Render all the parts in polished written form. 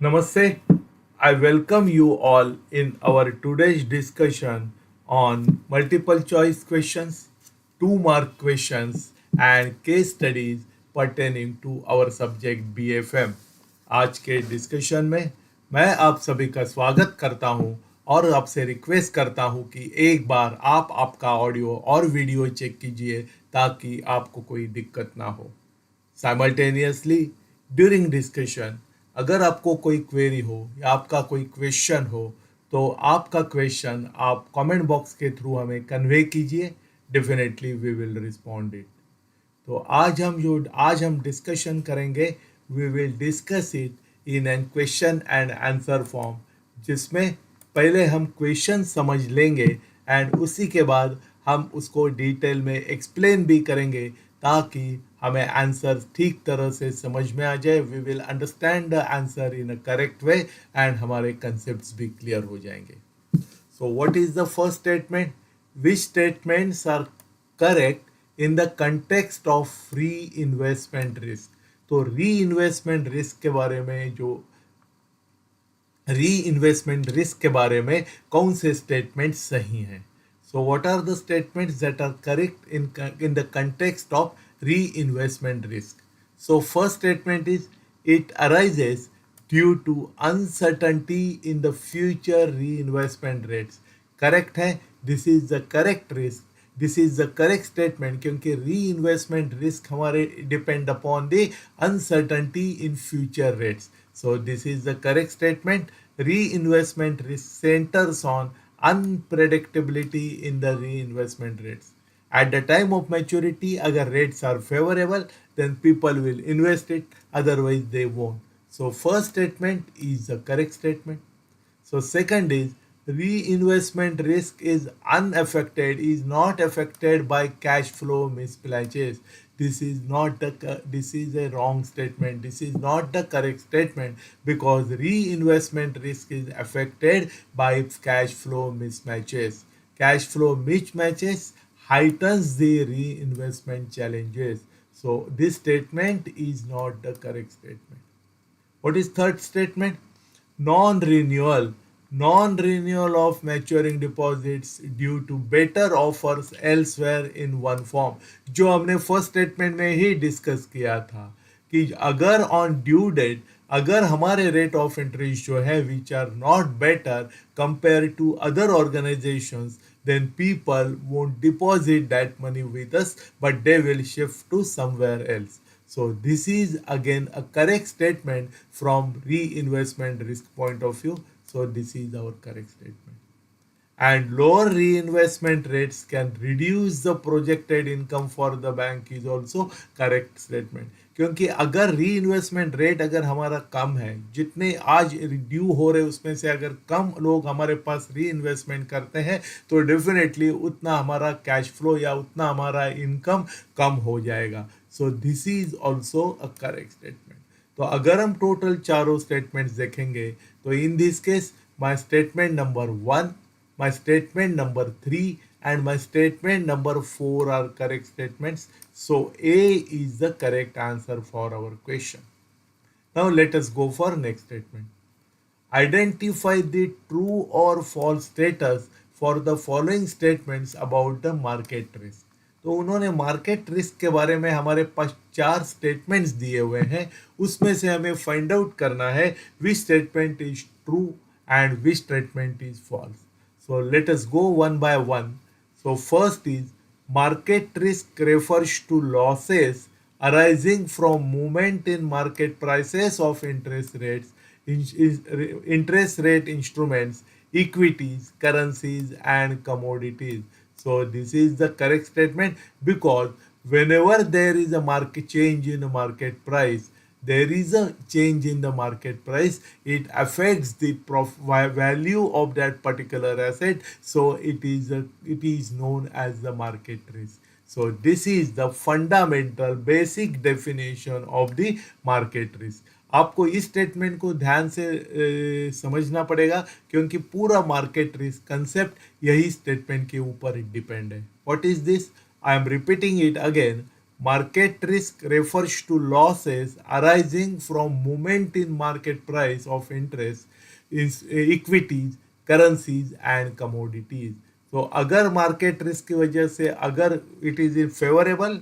Namaste. I welcome you all in our today's discussion on multiple choice questions, 2 mark questions, and case studies pertaining to our subject BFM. आज के discussion में मैं आप सभी का स्वागत करता हूं और आपसे रिक्वेस्ट करता हूं कि एक बार आप आपका ऑडियो और वीडियो चेक कीजिए ताकि आपको कोई दिक्कत ना हो। साइमल्टेनियसली ड्यूरिंग डिस्कशन अगर आपको कोई क्वेरी हो या आपका कोई क्वेश्चन हो तो आपका क्वेश्चन आप कमेंट बॉक्स के थ्रू हमें कन्वे कीजिए। Definitely we will respond it. तो आज हम डिस्कशन करेंगे, we will discuss it in an question and answer form, जिसमें पहले हम क्वेश्चन समझ लेंगे एंड उसी के बाद हम उसको डिटेल में एक्सप्लेन भी करेंगे ताकि हमें आंसर ठीक तरह से समझ में आ जाए। We will understand the answer in a correct way and हमारे कंसेप्ट्स भी क्लियर हो जाएंगे। So, what is the first statement? Which statements are correct in the context of reinvestment risk? तो reinvestment risk के बारे में जो reinvestment risk के बारे में कौन से statements सही हैं? So, what are the statements that are correct in the context of reinvestment risk? So, first statement is it arises due to uncertainty in the future reinvestment rates. Correct है, this is the correct risk, this is the correct statement, क्योंकि reinvestment risk हमारे depend upon the uncertainty in future rates. So this is the correct statement. Reinvestment risk centres on unpredictability in the reinvestment rates. At the time of maturity, अगर rates are favorable, then people will invest it, otherwise they won't. So first statement is the correct statement. So second is reinvestment risk is unaffected, is not affected by cash flow mismatches. This is a wrong statement. This is not the correct statement because reinvestment risk is affected by cash flow mismatches. Cash flow mismatches heightens the reinvestment challenges. So this statement is not the correct statement. What is third statement? Non-renewal. Non-renewal of maturing deposits due to better offers elsewhere in one form. जो हमने first statement में ही discuss किया था कि अगर on due date अगर हमारे rate of interest जो है which are not better compare to other organisations, then people won't deposit that money with us, but they will shift to somewhere else. So this is again a correct statement from reinvestment risk point of view. So this is our correct statement. And lower reinvestment rates can reduce the projected income for the bank is also correct statement. क्योंकि अगर री investment rate अगर हमारा कम है, जितने आज due हो रहे उसमें से अगर कम लोग हमारे पास री इन्वेस्टमेंट करते हैं तो डेफिनेटली उतना हमारा कैश फ्लो या उतना हमारा इनकम कम हो जाएगा। सो this is also a correct statement. तो अगर हम टोटल चारों स्टेटमेंट्स देखेंगे तो इन this case my statement number 1, my statement number 3 and my statement number 4 are correct statements. So A is the correct answer for our question. Now let us go for next statement. Identify the true or false status for the following statements about the market risk. तो उन्होंने market risk के बारे में हमारे पास 4 statements दिए हुए हैं, उसमें से हमें फाइंड आउट करना है which statement is true and which statement is false. So let us go one by one. So first is market risk refers to losses arising from movement in market prices of interest rates, interest rate instruments, equities, currencies and commodities. So this is the correct statement because whenever there is a market change in a market price, there is a change in the market price, it affects the value of that particular asset. So it is known as the market risk. So this is the fundamental basic definition of the market risk. आपको इस statement को ध्यान से समझना पड़ेगा क्योंकि पूरा market risk concept यही स्टेटमेंट के ऊपर डिपेंड है. What is this? I am repeating it again. Market risk refers to losses arising from movement in market price of interest in equities, currencies and commodities. तो अगर market risk की वजह से अगर it is in favourable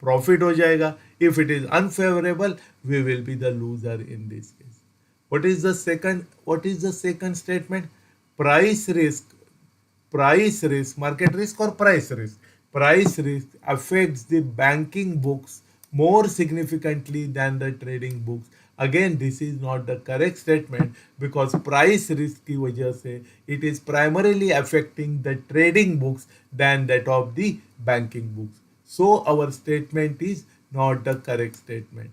profit हो जाएगा, if it is unfavourable we will be the loser in this case. What is the second statement? Price risk, market risk or price risk. Price risk affects the banking books more significantly than the trading books. Again, this is not the correct statement because price risk की वजह से it is primarily affecting the trading books than that of the banking books. So our statement is not the correct statement.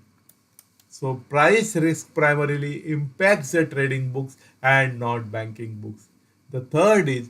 So price risk primarily impacts the trading books and not banking books. The third is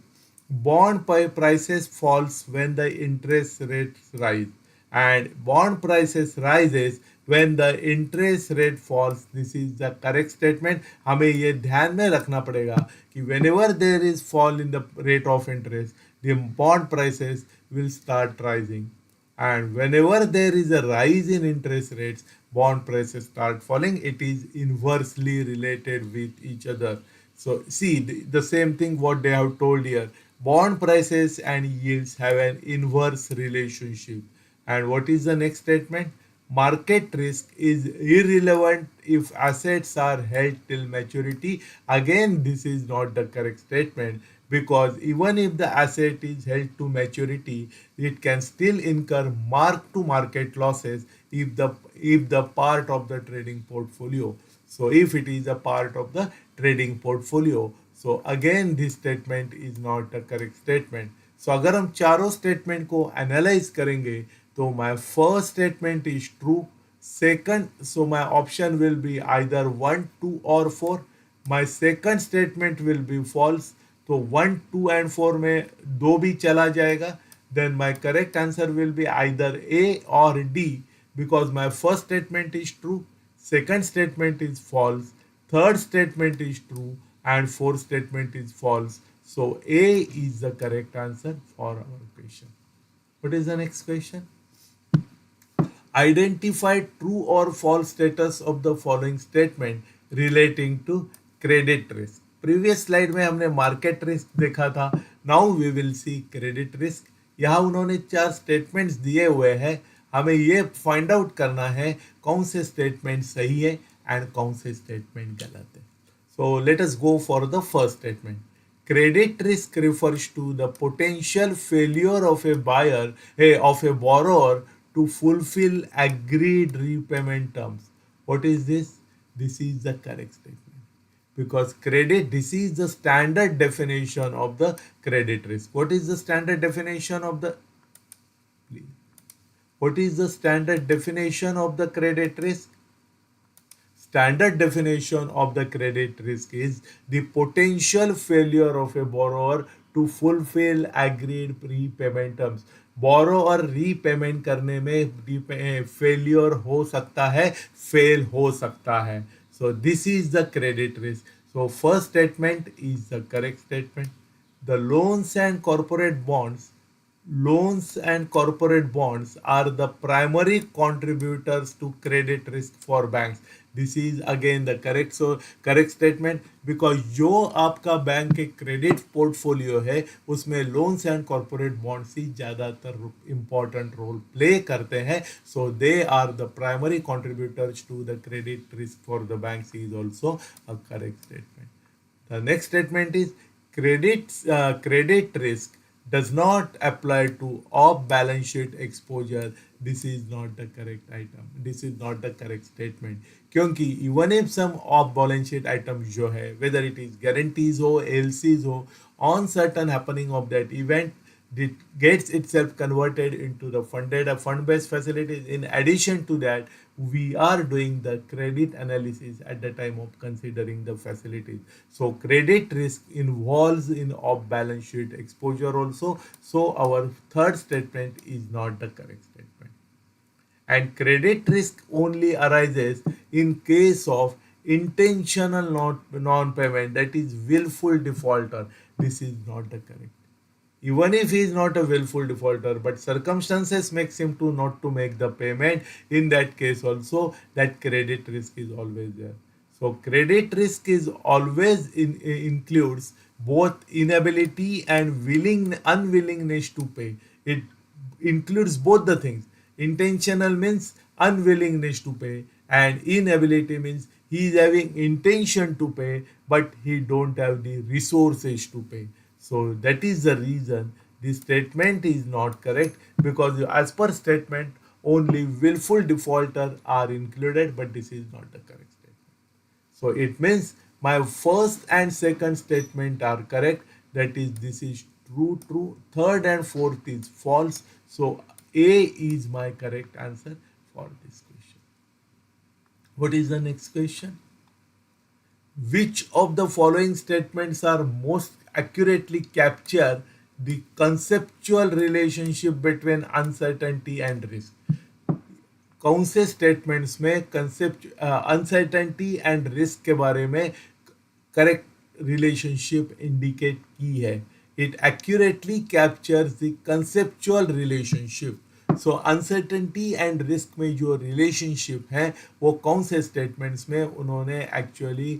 bond prices falls when the interest rates rise, and bond prices rises when the interest rate falls. This is the correct statement. हमें ये ध्यान में रखना पड़ेगा कि whenever there is fall in the rate of interest, the bond prices will start rising. And whenever there is a rise in interest rates, bond prices start falling. It is inversely related with each other. So see the same thing what they have told here. Bond prices and yields have an inverse relationship. And what is the next statement? Market risk is irrelevant if assets are held till maturity. Again, this is not the correct statement because even if the asset is held to maturity, it can still incur mark to market losses if the part of the trading portfolio. So if it is a part of the trading portfolio, so again this statement is not a correct statement. So अगर हम चारों statement को analyse करेंगे तो my first statement is true. Second, so my option will be either 1, 2 or 4. My second statement will be false. तो 1, 2 and 4 में दो भी चला जाएगा. Then my correct answer will be either A or D because my first statement is true, second statement is false, third statement is true and fourth statement is false. So A is the correct answer for our question. What is the next question? Identify true or false status of the following statement relating to credit risk. Previous slide में हमने market risk देखा था. Now we will see credit risk. यहाँ उन्होंने 4 statements दिए हुए हैं. हमें ये फाइंड आउट करना है कौन से स्टेटमेंट सही है एंड कौन से स्टेटमेंट गलत है. So let us go for the first statement. Credit risk refers to the potential failure of a buyer, of a borrower to fulfill agreed repayment terms. What is this? This is the correct statement. Because credit, this is the standard definition of the credit risk. What is the standard definition of the, please? What is the standard definition of the credit risk? Standard definition of the credit risk is the potential failure of a borrower to fulfill agreed prepayment terms. Borrower repayment करने में failure हो सकता है, fail हो सकता है. So this is the credit risk. So first statement is the correct statement. The loans and corporate bonds are the primary contributors to credit risk for banks. This is again the correct statement because जो आपका bank के credit portfolio है उसमें loans and corporate bonds ही ज़्यादातर important role play करते हैं. So they are the primary contributors to the credit risk for the banks is also a correct statement. The next statement is credit risk does not apply to off balance sheet exposure. This is not the correct item. This is not the correct statement. क्योंकि even if some off balance sheet items जो है whether it is guarantees हो LCs हो on certain happening of that event it gets itself converted into the fund-based facilities. In addition to that, we are doing the credit analysis at the time of considering the facilities. So credit risk involves in off-balance sheet exposure also. So our third statement is not the correct statement. And credit risk only arises in case of intentional non-payment, that is willful defaulter. This is not the correct. even if he is not a willful defaulter, but circumstances makes him to not to make the payment, in that case also that credit risk is always there. So credit risk is always includes both inability and unwillingness to pay. It includes both the things. Intentional means unwillingness to pay, and inability means he is having intention to pay but he don't have the resources to pay. So that is the reason this statement is not correct, because as per statement only willful defaulter are included, but this is not the correct statement. So it means my first and second statement are correct. That is, this is true, true. Third and fourth is false. So A is my correct answer for this question. What is the next question? Which of the following statements are most accurately capture the conceptual relationship between uncertainty and risk? कौन से statements में concept uncertainty and risk के बारे में correct relationship indicate की है? It accurately captures the conceptual relationship. So uncertainty and risk में जो रिलेशनशिप है वो कौन से स्टेटमेंट्स में उन्होंने एक्चुअली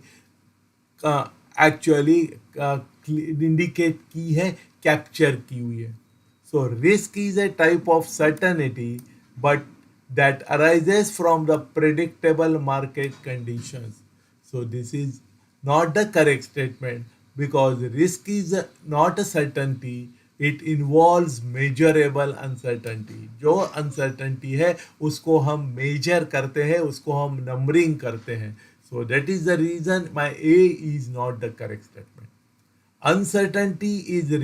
इंडिकेट की है, कैप्चर की हुई है? So risk is a type of certainty but that arises from the predictable market conditions. So this is not the correct statement, because risk is not a certainty, it involves measurable uncertainty. जो uncertainty है उसको हम measure करते हैं, उसको हम numbering करते हैं. So that is the reason my A is not the correct statement. Uncertainty is a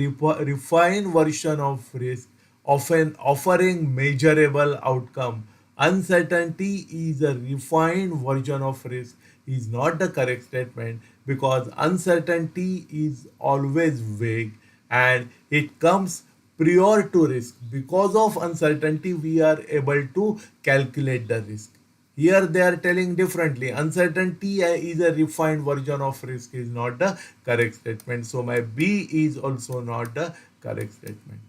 refined version of risk, often offering measurable outcome. Uncertainty is a refined version of risk is not the correct statement, because uncertainty is always vague and it comes prior to risk. Because of uncertainty, we are able to calculate the risk. Here they are telling differently. Uncertainty is a refined version of risk is not the correct statement. So my B is also not the correct statement.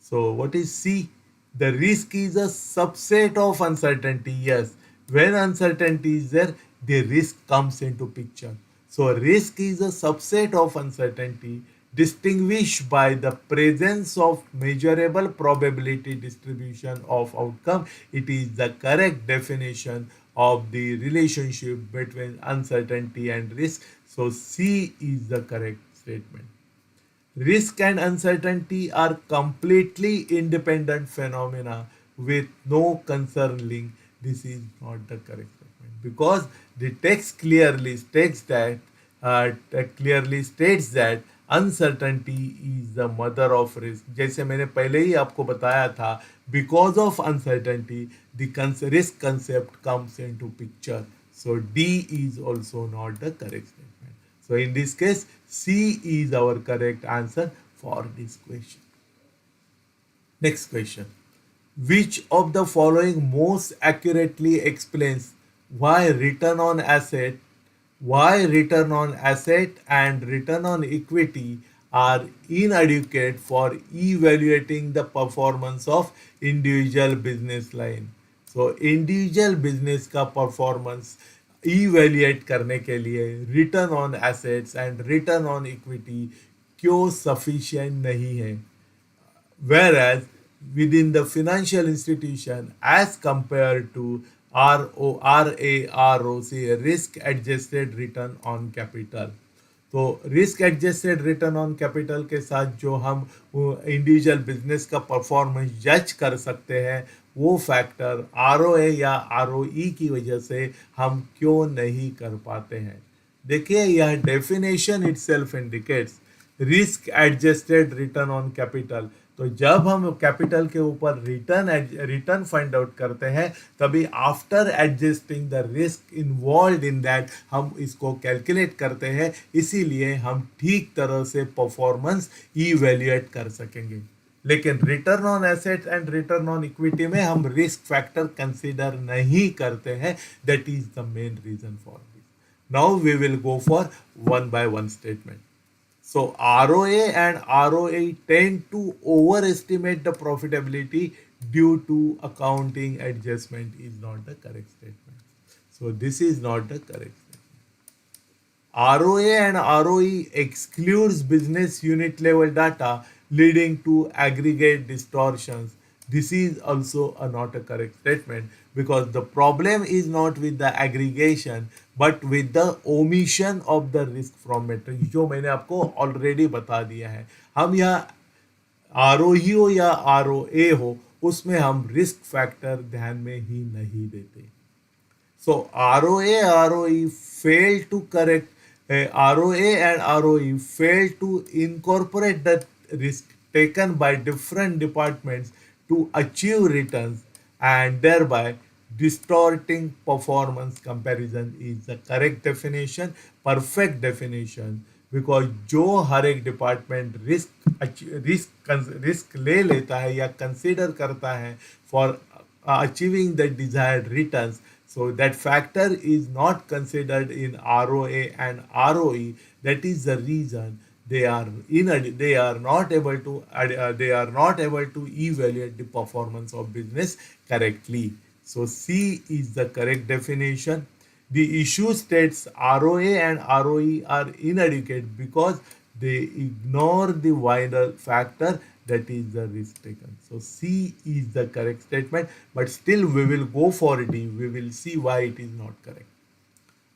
So what is C? The risk is a subset of uncertainty. Yes, when uncertainty is there, the risk comes into picture. So risk is a subset of uncertainty distinguished by the presence of measurable probability distribution of outcome. It is the correct definition of the relationship between uncertainty and risk. So C is the correct statement. Risk and uncertainty are completely independent phenomena with no concern link. This is not the correct statement, because the text clearly states that uncertainty is the mother of risk. जैसे मैंने पहले ही आपको बताया था, because of uncertainty the risk concept comes into picture. So D is also not the correct statement. So in this case, C is our correct answer for this question. Next question. Which of the following most accurately explains why return on asset and return on equity are inadequate for evaluating the performance of individual business line? So individual business का performance evaluate करने के लिए return on assets and return on equity क्यों sufficient नहीं है, whereas within the financial institution as compared to ROC, risk adjusted return on capital. तो risk adjusted return on capital के साथ जो हम इंडिविजुअल बिजनेस का परफॉर्मेंस जज कर सकते हैं, वो फैक्टर ROA या ROE की वजह से हम क्यों नहीं कर पाते हैं? देखिए, यह definition itself indicates risk adjusted return on capital. तो जब हम कैपिटल के ऊपर रिटर्न फाइंड आउट करते हैं, तभी after adjusting the risk involve in that हम इसको कैलकुलेट करते हैं, इसीलिए हम ठीक तरह से परफॉर्मेंस इवेल्युएट कर सकेंगे. लेकिन return on asset and return on equity में हम रिस्क फैक्टर कंसीडर नहीं करते हैं. That is the main reason for this. Now we will go for one by one statement. So ROA and ROE tend to overestimate the profitability due to accounting adjustment is not the correct statement. So this is not the correct statement. ROA and ROE excludes business unit level data, leading to aggregate distortions. This is also not a correct statement because the problem is not with the aggregation but with the omission of the risk from metrics, जो मैंने आपको already बता दिया है. हम यहाँ आरोही हो या ROA हो, उसमें हम रिस्क फैक्टर ध्यान में ही नहीं देते. So ROA, ROE failed to correct ROA and ROE failed to incorporate the risk taken by different departments to achieve returns and thereby distorting performance comparison is the correct definition, perfect definition. Because जो हर एक department risk ले लेता है या consider करता है for achieving the desired returns. So that factor is not considered in ROA and ROE. That is the reason they are not able to evaluate the performance of business correctly. So C is the correct definition. The issue states ROA and ROE are inadequate because they ignore the wider factor, that is the risk taken. So C is the correct statement, but still we will go for D. We will see why it is not correct.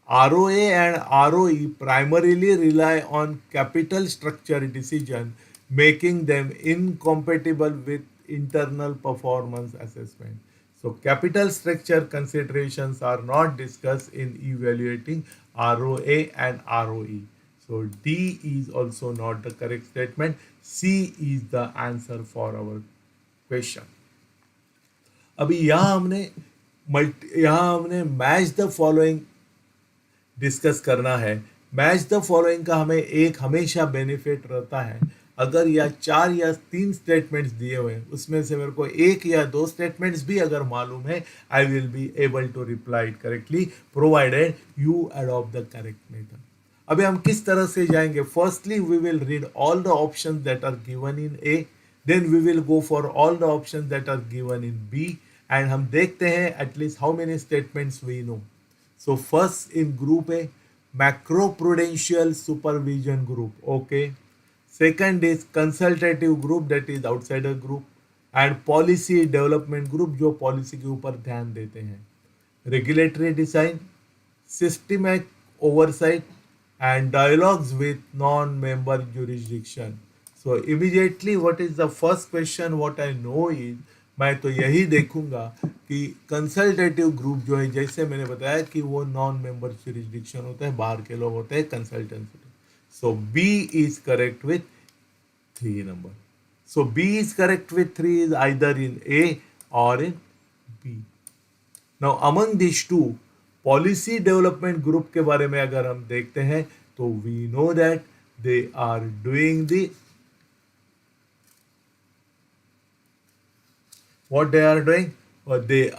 ROA and ROE primarily rely on capital structure decision, making them incompatible with internal performance assessment. So capital structure considerations are not discussed in evaluating ROA and ROE. So D is also not the correct statement. C is the answer for our question. अभी यहाँ हमने match the following discuss करना है. Match the following का हमें एक हमेशा benefit रहता है. अगर या 4 या 3 स्टेटमेंट्स दिए हुए हैं, उसमें से मेरे को 1 या 2 स्टेटमेंट्स भी अगर मालूम है, I will be able to reply it correctly provided you adopt the correct method. अभी हम किस तरह से जाएंगे? Firstly we will read all the options that are given in A, then we will go for all the options that are given in B, and हम देखते हैं at least how many statements we know. So first in group A, macroprudential supervision group. Okay. Second is consultative group, that is outsider group, and policy development group जो policy के ऊपर ध्यान देते हैं. Regulatory design, systemic oversight, and dialogues with non-member jurisdiction. So immediately what is the first question what I know is, मैं तो यही देखूंगा कि कंसल्टेटिव ग्रुप जो है, जैसे मैंने बताया कि वो नॉन मेंबर जुरिस्डिक्शन होता है, बाहर के लोग होते हैं, consultancy. So B is correct with 3 number. So B is correct with 3 is either in A or in B. Now among this two, policy development group के बारे में अगर हम देखते हैं तो we know that they are doing the what they are doing, or they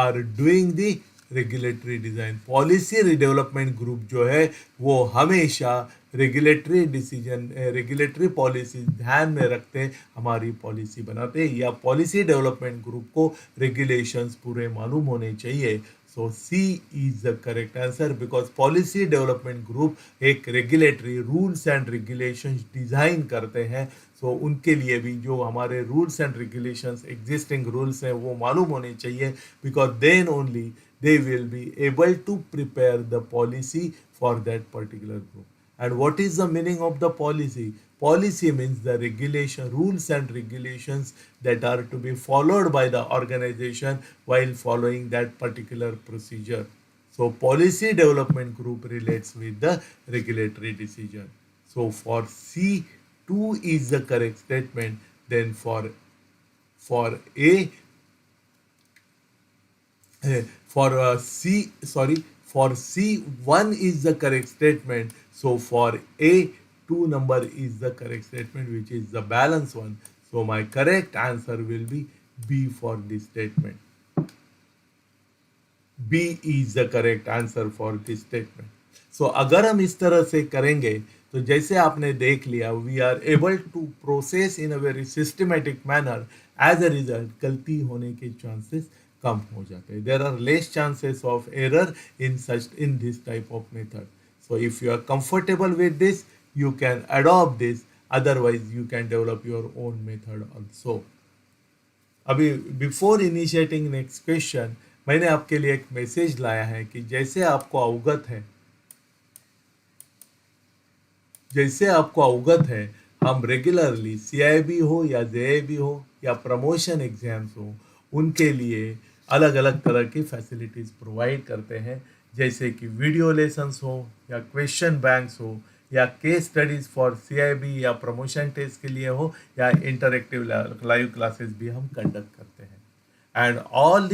are doing the regulatory design. Policy redevelopment group जो है वो हमेशा रेगुलेटरी पॉलिसी ध्यान में रखते हमारी पॉलिसी बनाते हैं, या पॉलिसी डेवलपमेंट ग्रुप को रेगुलेशंस पूरे मालूम होने चाहिए. So C is the correct answer because policy development group एक regulatory rules and regulations design करते हैं. सो उनके लिए भी जो हमारे rules and regulations existing rules हैं वो मालूम होने चाहिए, because then only they will be able to prepare the policy for that particular group. And what is the meaning of the policy? Policy means the regulation, rules and regulations that are to be followed by the organization while following that particular procedure. So policy development group relates with the regulatory decision. So for C, 2 is the correct statement. Then for A, for C 1 is the correct statement. So for A 2 number is the correct statement, which is the balance one. So my correct answer will be B for this statement. B is the correct answer for this statement. So अगर हम इस तरह से करेंगे तो जैसे आपने देख लिया, we are able to process in a very systematic manner, as a result गलती होने के चांसेस कम हो जाते हैं. There are less chances of error in this type of method. So if you are comfortable with this, you can adopt this. Otherwise, you can develop your own method also. अभी before initiating next question, मैंने आपके लिए एक message लाया है कि जैसे आपको अवगत है, हम रेगुलरली सीआईबी हो या जेआईबी हो या प्रमोशन एग्जाम्स हो, उनके लिए अलग अलग तरह की फैसिलिटीज़ प्रोवाइड करते हैं, जैसे कि वीडियो लेसन्स हो या क्वेश्चन बैंक्स हो या केस स्टडीज़ फॉर सीआईबी या प्रमोशन टेस्ट के लिए हो या इंटरेक्टिव लाइव क्लासेस भी हम कंडक्ट करते हैं. And all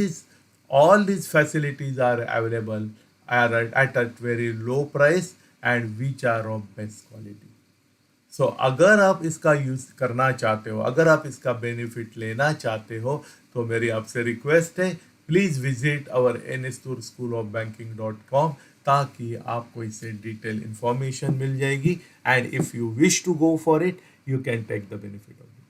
these facilities are available at a very low price and which are of best quality. सो अगर आप इसका यूज़ करना चाहते हो, अगर आप इसका बेनिफिट लेना चाहते हो, तो मेरी आपसे रिक्वेस्ट है, प्लीज़ विजिट आवर nstorschoolofbanking.com, ताकि आपको इससे डिटेल इंफॉर्मेशन मिल जाएगी. And if you wish to go for it, you can take the benefit of it.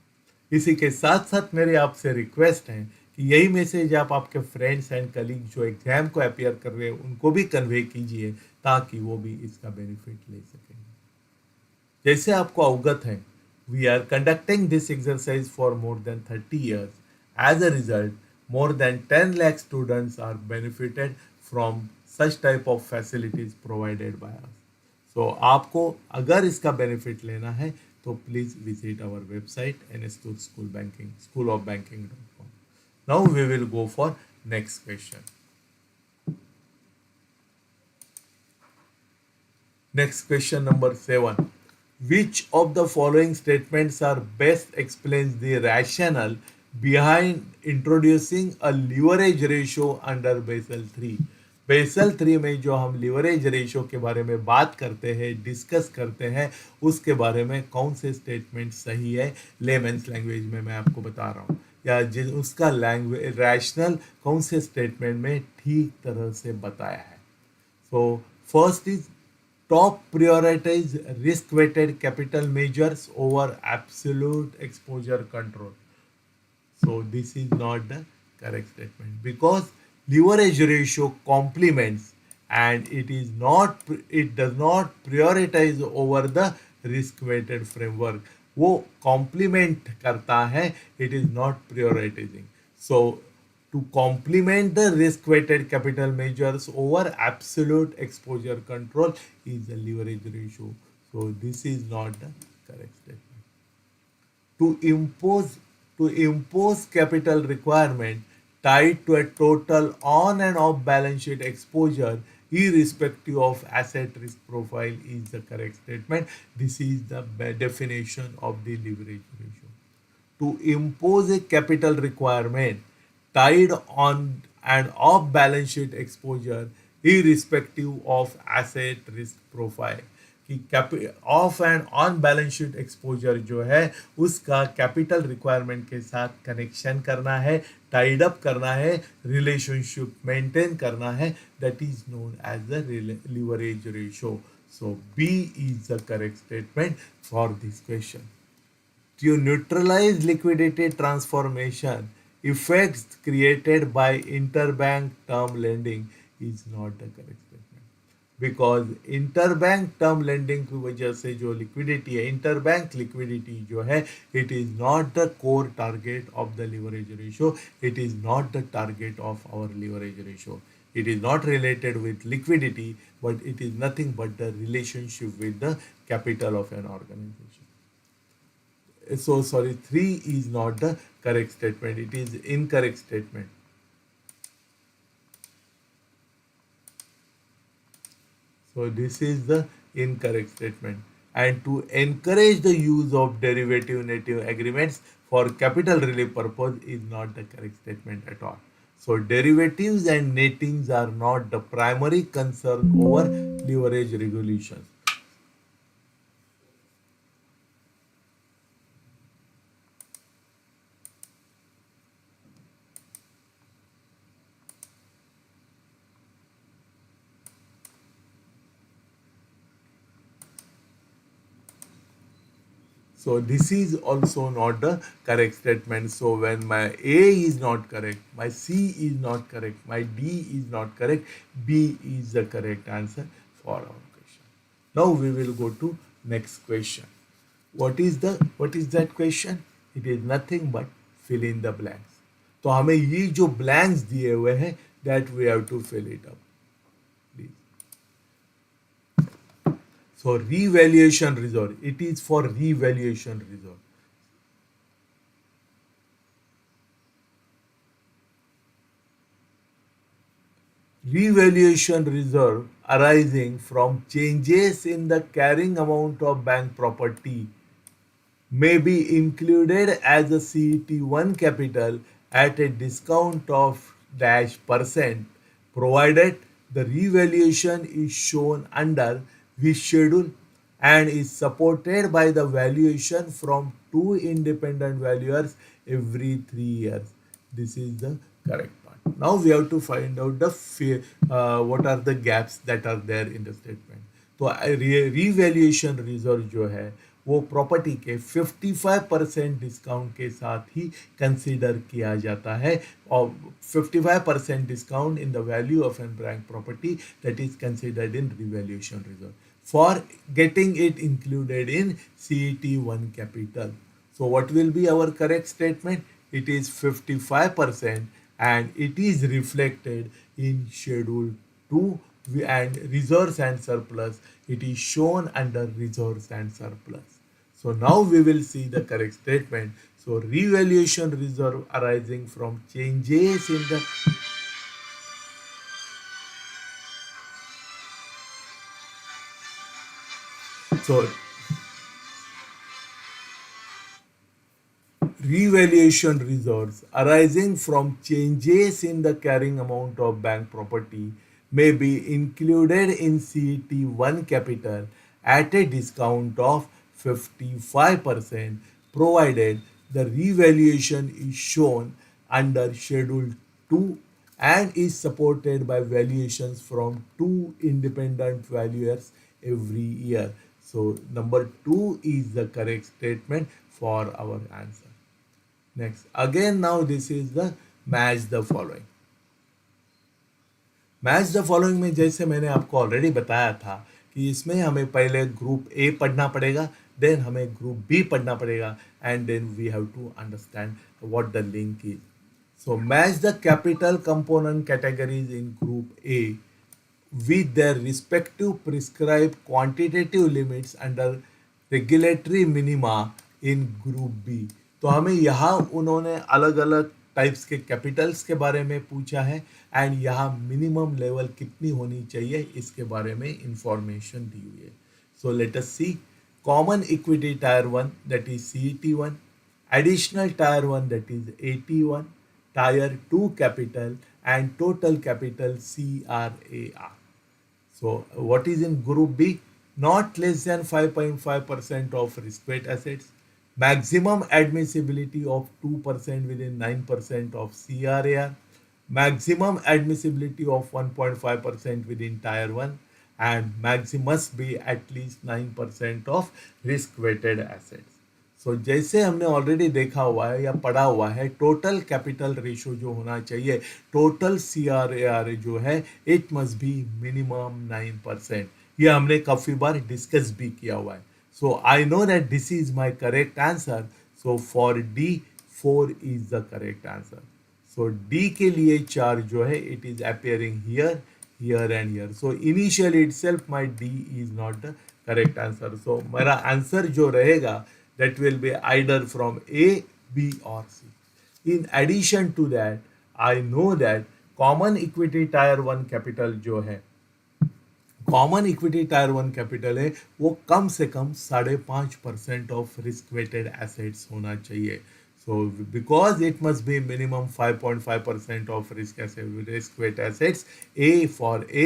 इसी के साथ साथ मेरी आपसे रिक्वेस्ट है कि यही मैसेज आप आपके फ्रेंड्स एंड कलीग जो एग्जाम को अपियर कर रहे हैं उनको भी कन्वे कीजिए, ताकि वो भी इसका बेनिफिट ले सकें. जैसे आपको अवगत है, we are conducting this exercise for more than 30 years. As a result, more than 10 lakh students are benefited from such type of facilities provided by us. So आपको अगर इसका बेनिफिट लेना है तो please visit our website nstorschoolofbanking.com. Now we will go for next question. Next question number 7. Which of the following statements are best explains the rationale behind introducing a leverage ratio under Basel 3? Basal 3 में जो हम leverage ratio के बारे में बात करते हैं, discuss करते हैं, उसके बारे में कौन से स्टेटमेंट सही है, लेमेंस लैंग्वेज में मैं आपको बता रहा हूँ, या उसका लैंग्वेज रैशनल कौन से स्टेटमेंट में ठीक तरह से बताया है. So first is top prioritize risk weighted capital measures over absolute exposure control. So this is not the correct statement, because leverage ratio complements and it does not prioritize over the risk weighted framework. वो complement करता है, it is not prioritizing. So to complement the risk weighted capital measures over absolute exposure control is the leverage ratio. So this is not the correct statement. To impose capital requirement tied to a total on and off balance sheet exposure irrespective of asset risk profile is the correct statement. This is the definition of the leverage ratio. To impose a capital requirement tied on and off balance sheet exposure irrespective of asset risk profile, कि of and on balance sheet exposure जो है उसका capital requirement के साथ connection करना है, tied up करना है, रिलेशनशिप मेंटेन करना है, that is known as the leverage ratio. So B is the correct statement for this question. To neutralize liquidity transformation effects created by interbank term lending is not the correct statement, because interbank term lending की वजह से जो liquidity है, interbank liquidity जो है, it is not the core target of the leverage ratio. It is not the target of our leverage ratio. It is not related with liquidity, but it is nothing but the relationship with the capital of an organization. So sorry, 3 is not the correct statement, it is incorrect statement. So this is the incorrect statement. And to encourage the use of derivative native agreements for capital relief purpose is not the correct statement at all. So derivatives and nettings are not the primary concern over leverage regulations. So this is also not the correct statement. So when my A is not correct, my C is not correct, my D is not correct, B is the correct answer for our question. Now we will go to next question. What is that question? It is nothing but fill in the blanks. तो हमें ये जो blanks दिए हुए हैं that we have to fill it up. Please. So revaluation reserve. It is for revaluation reserve. Revaluation reserve arising from changes in the carrying amount of bank property may be included as a CET1 capital at a discount of dash percent provided the revaluation is shown under this schedule and is supported by the valuation from two independent valuers every 3 years. This is the correct part. Now we have to find out the what are the gaps that are there in the statement. तो revaluation reserve जो है वो property के 55% discount के साथ ही consider किया जाता है और 55% discount in the value of an bank property that is considered in revaluation reserve for getting it included in CET1 capital. So what will be our correct statement? It is 55% and it is reflected in schedule 2 and reserves and surplus. It is shown under reserves and surplus. So now we will see the correct statement. So revaluation reserve arising from changes in the so revaluation reserves arising from changes in the carrying amount of bank property may be included in CET1 capital at a discount of 55% provided the revaluation is shown under Schedule 2 and is supported by valuations from two independent valuers every year. So number 2 is the correct statement for our answer. Next, again now this is the match the following. Match the following में जैसे मैंने आपको already बताया था कि इसमें हमें पहले ग्रुप ए पढ़ना पड़ेगा, देन हमें ग्रुप बी पढ़ना पड़ेगा and then we have to understand what the link is. So match the capital component categories in group A with their respective prescribed quantitative limits under regulatory minima in group B. तो हमें यहाँ उन्होंने अलग अलग types के Capitals के बारे में पूछा है एंड यहाँ मिनिमम लेवल कितनी होनी चाहिए इसके बारे में इंफॉर्मेशन दी हुई है. So let us see common equity tier 1 that is CET1, additional tier 1 that is AT1, tier 2 capital and total capital CRAR. So what is in group B? Not less than 5.5% of risk weight assets, maximum admissibility of 2% within 9% of CRAR, maximum admissibility of 1.5% within tier 1 and maximum must be at least 9% of risk weighted assets. सो जैसे हमने already देखा हुआ है या पढ़ा हुआ है total capital ratio जो होना चाहिए टोटल CRAR जो है इट मस्ट बी मिनिमम 9%. ये हमने काफ़ी बार डिस्कस भी किया हुआ है. So I know that this is my correct answer. So for D 4 is the correct answer. So D के लिए 4 जो है it is appearing here here and here. So initially itself my D is not the correct answer. So मेरा answer जो रहेगा that will be either from A, B or C. In addition to that, I know that common equity tier 1 capital जो है common equity tier 1 capital है वो कम से कम 5.5% of risk weighted assets होना चाहिए. So because it must be minimum 5.5% of risk weight assets, A for A,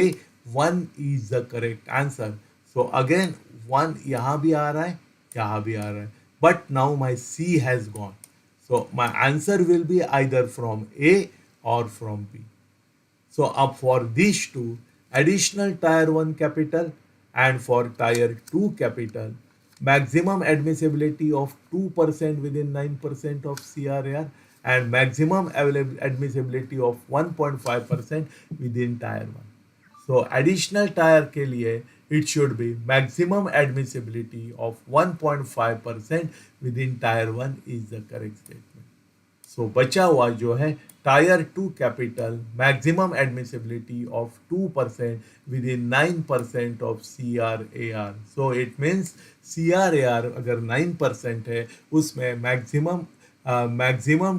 1 is the correct answer. So again 1 यहाँ भी आ रहा है यहाँ भी आ रहा है. But now my C has gone. So my answer will be either from A or from B. So up for these two, additional tier 1 capital and for tier 2 capital, maximum admissibility of 2% within 9% of CRAR, and maximum admissibility of 1.5% within tier 1. So additional tier के लिए it should be maximum admissibility of 1.5% within tier 1 is the correct statement. सो बचा हुआ जो है tyre 2 capital maximum admissibility of 2% with in 9% of CRAR. So it means CRAR अगर 9% है उसमें maximum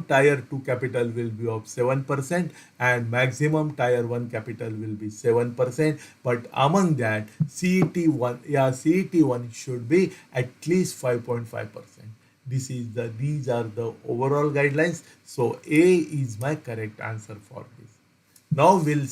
tier 2 capital will be of 7% and maximum tier 1 capital will be 7%, but among that CET1 should be at least 5.5%. These are the overall guidelines. So A is my correct answer for this. Now we'll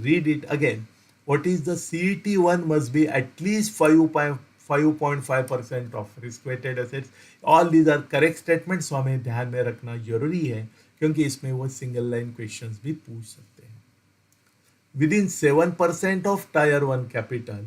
read it again. What is the CET1 must be at least 5.5% of risk weighted assets. All these are correct statements, so हमें ध्यान में रखना जरूरी है क्योंकि इसमें वो single line questions भी पूछ सकते हैं. Within 7% of tier 1 capital,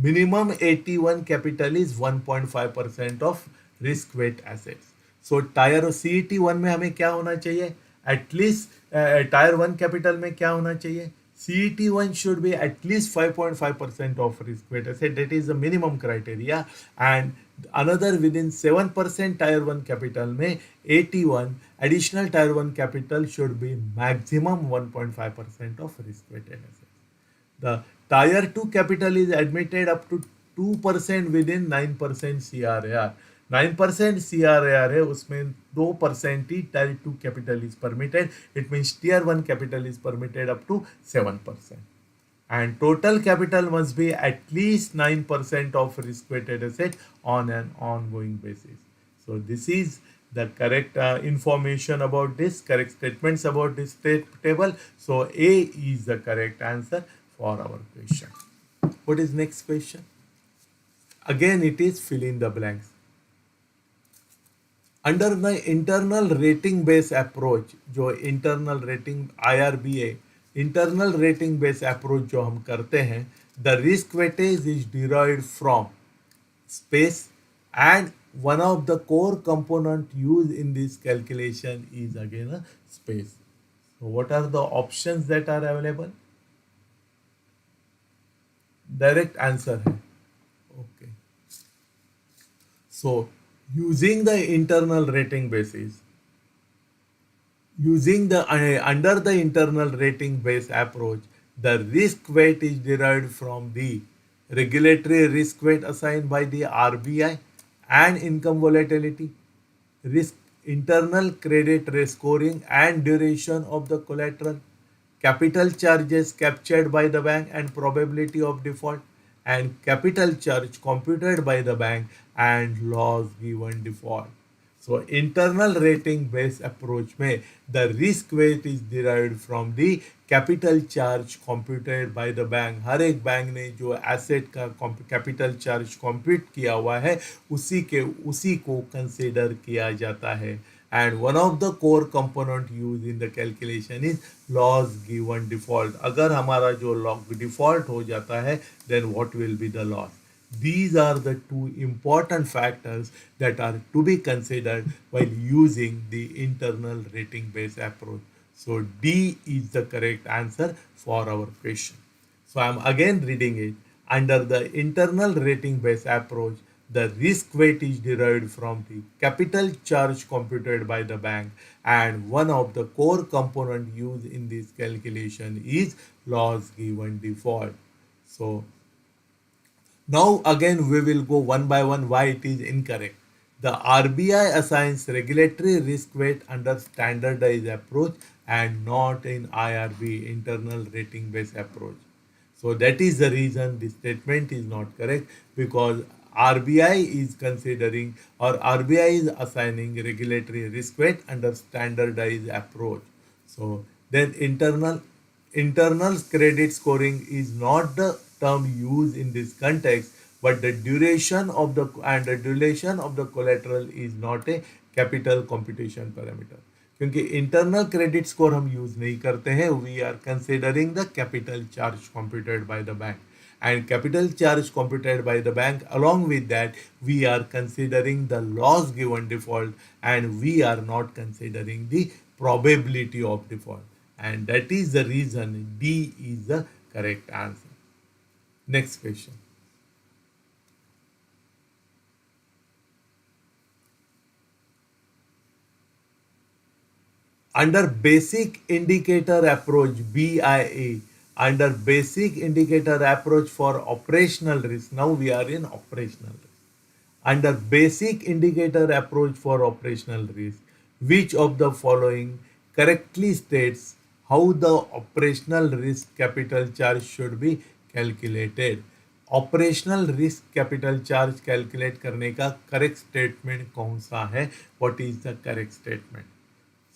minimum AT1 capital is 1.5% of risk weight assets. So tier CET1 में हमें क्या होना चाहिए? At least tier 1 capital में क्या होना चाहिए? CET1 should be at least 5.5% of risk weight asset. That is the minimum criteria. And another within 7% tier 1 capital में AT1 additional tier 1 capital should be maximum 1.5% of risk weighted assets. The tier 2 capital is admitted up to 2% within 9% CRAR. 9% CRAR है उसमें 2% ही tier 2 capital is permitted. It means tier 1 capital is permitted up to 7%. And total capital must be at least 9% of risk weighted asset on an ongoing basis. So this is the correct information about this, correct statements about this table. So A is the correct answer for our question. What is next question? Again it is fill in the blanks. Under the internal rating based approach, जो internal rating IRBA internal rating based approach जो हम करते हैं, the risk weightage is derived from space and one of the core component used in this calculation is again a space. So what are the options that are available? Direct answer है. Okay. So using the internal rating basis, using the under the internal rating based approach, the risk weight is derived from the regulatory risk weight assigned by the RBI and income volatility, risk internal credit risk scoring and duration of the collateral, capital charges captured by the bank and probability of default, and capital charge computed by the bank and loss given default. So internal rating based approach में the risk weight is derived from the capital charge computed by the bank. हर एक bank ने जो asset का capital charge compute किया हुआ है उसी को consider किया जाता है. And one of the core component used in the calculation is loss given default. अगर हमारा जो default हो जाता है then what will be the loss? These are the two important factors that are to be considered while using the internal rating based approach. So D is the correct answer for our question. So I am again reading it. Under the internal rating based approach, the risk weight is derived from the capital charge computed by the bank, and one of the core component used in this calculation is loss given default. So now again we will go one by one why it is incorrect. The RBI assigns regulatory risk weight under standardized approach and not in IRB internal rating based approach. So that is the reason this statement is not correct, because RBI is considering or RBI is assigning regulatory risk weight under standardized approach. So then internal credit scoring is not the term used in this context, but the duration of the collateral is not a capital computation parameter. क्योंकि internal credit score हम use नहीं करते हैं, we are considering the capital charge computed by the bank. and capital charge computed by the bank. Along with that, we are considering the loss given default, and we are not considering the probability of default, and that is the reason D is the correct answer. Next question. Under basic indicator approach BIA, under basic indicator approach for operational risk, now we are in operational risk. Under basic indicator approach for operational risk, which of the following correctly states how the operational risk capital charge should be calculated? Operational risk capital charge calculate करने का correct statement कौन सा है? What is the correct statement?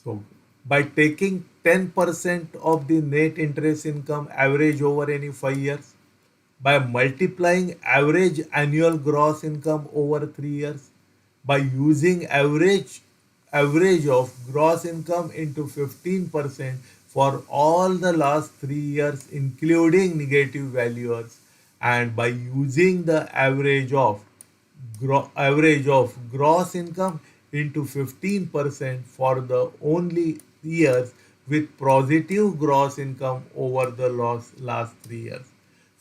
So, by taking 10% of the net interest income average over any 5 years, by multiplying average annual gross income over 3 years, by using average of gross income into 15% for all the last 3 years, including negative valuers, and by using the average of gross income into 15% for the only years with positive gross income over the last 3 years.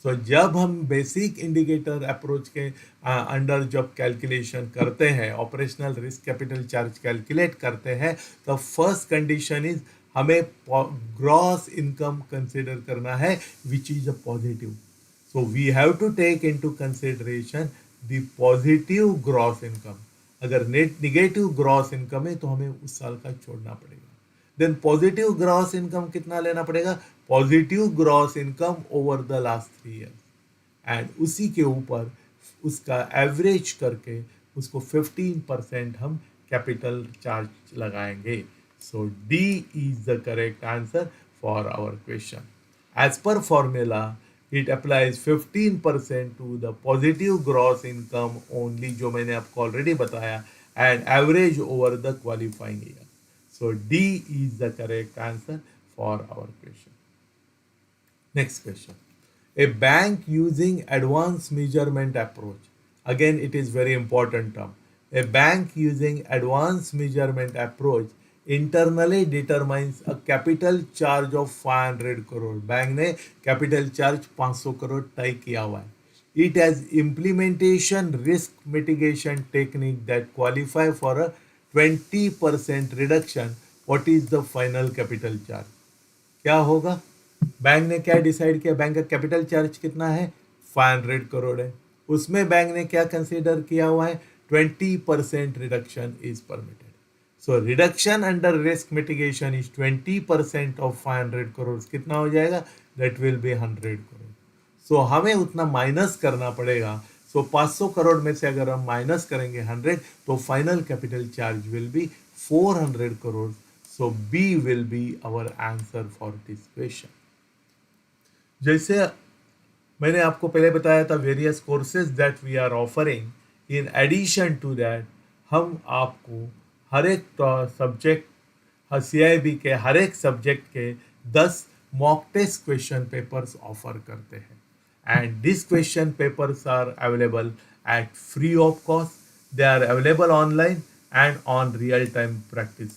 सो जब हम basic indicator approach के under जब calculation करते हैं, operational risk capital charge calculate करते हैं, तो first condition is हमें ग्रॉस इनकम कंसिडर करना है which is a positive. So we have to take into consideration the positive gross income. अगर नेगेटिव ग्रॉस इनकम है तो हमें उस साल का छोड़ना पड़ेगा. देन पॉजिटिव ग्रॉस इनकम कितना लेना पड़ेगा? Positive gross income over the last 3 years, and उसी के ऊपर उसका एवरेज करके उसको 15% हम कैपिटल चार्ज लगाएंगे. So D is the correct answer for our question. As per formula it applies 15% to the positive gross income only, जो मैंने आपको ऑलरेडी बताया, and average over the qualifying year. So D is the correct answer for our question. Next question. A bank using advanced measurement approach. Again, it is very important term. A bank using advanced measurement approach internally determines a capital charge of 500 crore. Bank ने capital charge 500 crore तय किया हुआ है. It has implementation risk mitigation technique that qualify for a 20% reduction. What is the final capital charge? क्या होगा? Bank ने क्या decide किया? बैंक का कैपिटल चार्ज कितना है? 500 करोड़ है. उसमें बैंक ने क्या कंसीडर किया हुआ है? 20% reduction is permitted. So reduction under risk mitigation is 20% of 500 crore. कितना हो जाएगा? That will be 100 crore. So हमें उतना माइनस करना पड़ेगा. सो 500 करोड़ में से अगर हम माइनस करेंगे 100, तो final capital charge will be 400 crore. So B will be our answer for this question. जैसे मैंने आपको पहले बताया था, various courses that we are offering, in addition to that हम आपको हर एक सब्जेक्ट CIB के हर एक सब्जेक्ट के 10 mock test question papers offer करते हैं. And this question papers are available at free of cost. They are available online and on real time practice,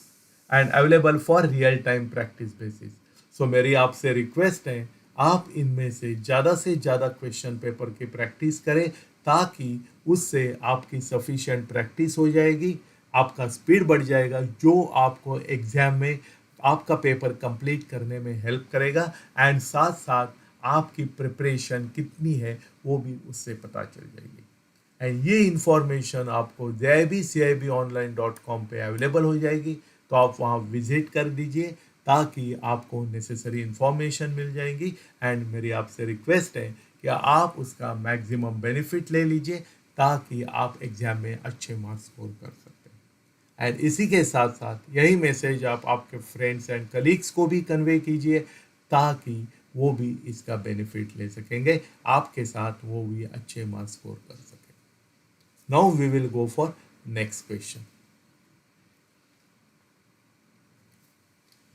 and available for real time practice basis. So मेरी आपसे request है, आप इनमें से ज़्यादा question paper की प्रैक्टिस करें, ताकि उससे आपकी सफिशिएंट प्रैक्टिस हो जाएगी, आपका स्पीड बढ़ जाएगा, जो आपको एग्जाम में आपका पेपर कंप्लीट करने में हेल्प करेगा. एंड साथ साथ आपकी प्रिपरेशन कितनी है वो भी उससे पता चल जाएगी. एंड ये इंफॉर्मेशन आपको JIBCIBonline.com पे अवेलेबल हो जाएगी, तो आप वहाँ विजिट कर दीजिए ताकि आपको नेसेसरी इंफॉर्मेशन मिल जाएगी. एंड मेरी आपसे रिक्वेस्ट है कि आप उसका मैक्सिमम बेनिफिट ले लीजिए, ताकि आप एग्जाम में अच्छे मार्क्स स्कोर कर सकते हैं. एंड इसी के साथ साथ यही मैसेज आप आपके फ्रेंड्स एंड कलीग्स को भी कन्वे कीजिए, ताकि वो भी इसका बेनिफिट ले सकेंगे, आपके साथ वो भी अच्छे मार्क्स स्कोर कर सकें. Now we will go for next question.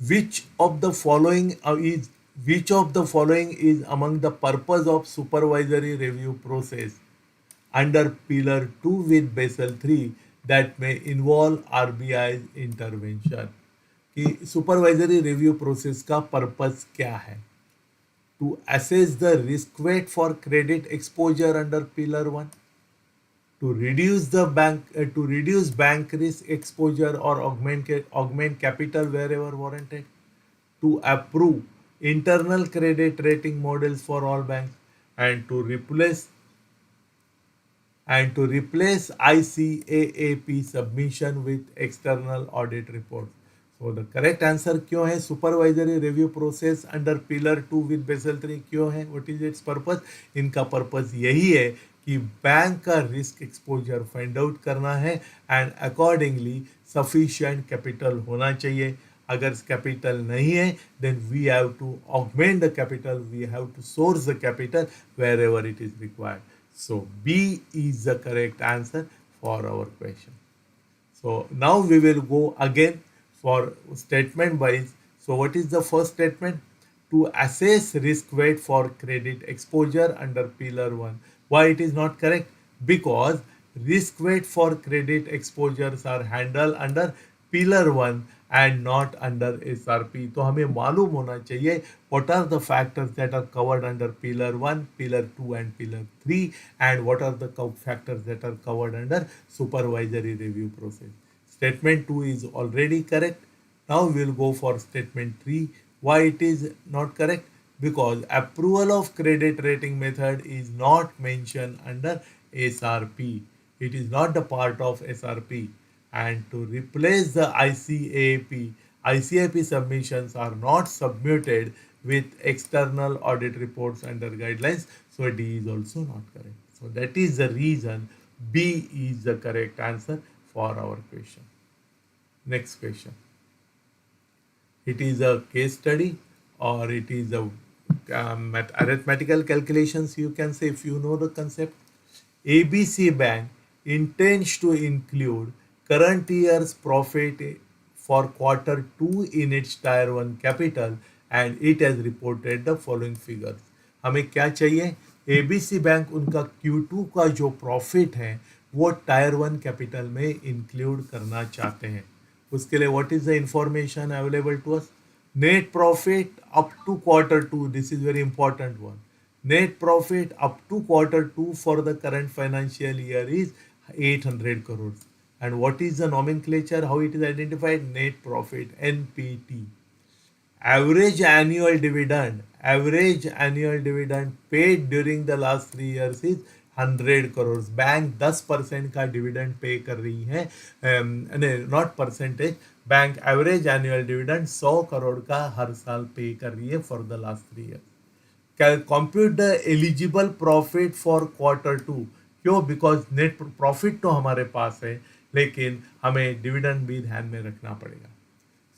Which of the following is Which of the following is among the purpose of supervisory review process under Pillar 2 with Basel 3 that may involve RBI's intervention? कि supervisory review process का purpose क्या है? To assess the risk weight for credit exposure under Pillar 1, to reduce bank risk exposure or augment capital wherever warranted, to approve internal credit rating models for all banks, and to replace ICAAP submission with external audit reports. So the correct answer क्यों है? Supervisory review process under Pillar 2 with Basel 3 क्यों है? What is its purpose? इनका purpose यही है कि bank का risk exposure find out करना है एंड अकॉर्डिंगली सफिशिएंट कैपिटल होना चाहिए. अगर कैपिटल नहीं है then we have to augment the capital, we have to source the capital wherever it is required. So B is the correct answer for our question. So now we will go again for statement wise. So what is the first statement? To assess risk weight for credit exposure under Pillar 1. Why it is not correct? Because risk weight for credit exposures are handled under Pillar 1 and not under SRP. तो हमें मालूम होना चाहिए what are the factors that are covered under Pillar 1, Pillar 2 and Pillar 3 and what are the factors that are covered under supervisory review process. Statement 2 is already correct. Now we will go for statement 3. Why it is not correct? Because approval of credit rating method is not mentioned under SRP. It is not the part of SRP. And to replace the ICAP submissions are not submitted with external audit reports under guidelines. So D is also not correct. So that is the reason B is the correct answer for our question. Next question. It is a case study or it is a arithmetical calculations, you can say, if you know the concept. ABC Bank intends to include current year's profit for quarter 2 in its tier 1 capital and it has reported the following figures. हमें क्या चाहिए? ABC bank उनका Q2 का जो profit है वो tyre 1 capital में include करना चाहते हैं. उसके लिए what is the information available to us? Net profit up to quarter 2, this is very important one. Net profit up to quarter 2 for the current financial year is 800 crores. And what is the nomenclature? How it is identified? Net profit, NPT. Average annual dividend paid during the last 3 years is 100 crores. Bank 10% का dividend pay कर रही है, not percentage. Bank average annual dividend 100 crore का हर साल पे कर रही है for the last 3 year. Compute the eligible profit for quarter 2. क्यों? बिकॉज नेट प्रॉफिट तो हमारे पास है लेकिन हमें डिविडेंड भी ध्यान में रखना पड़ेगा.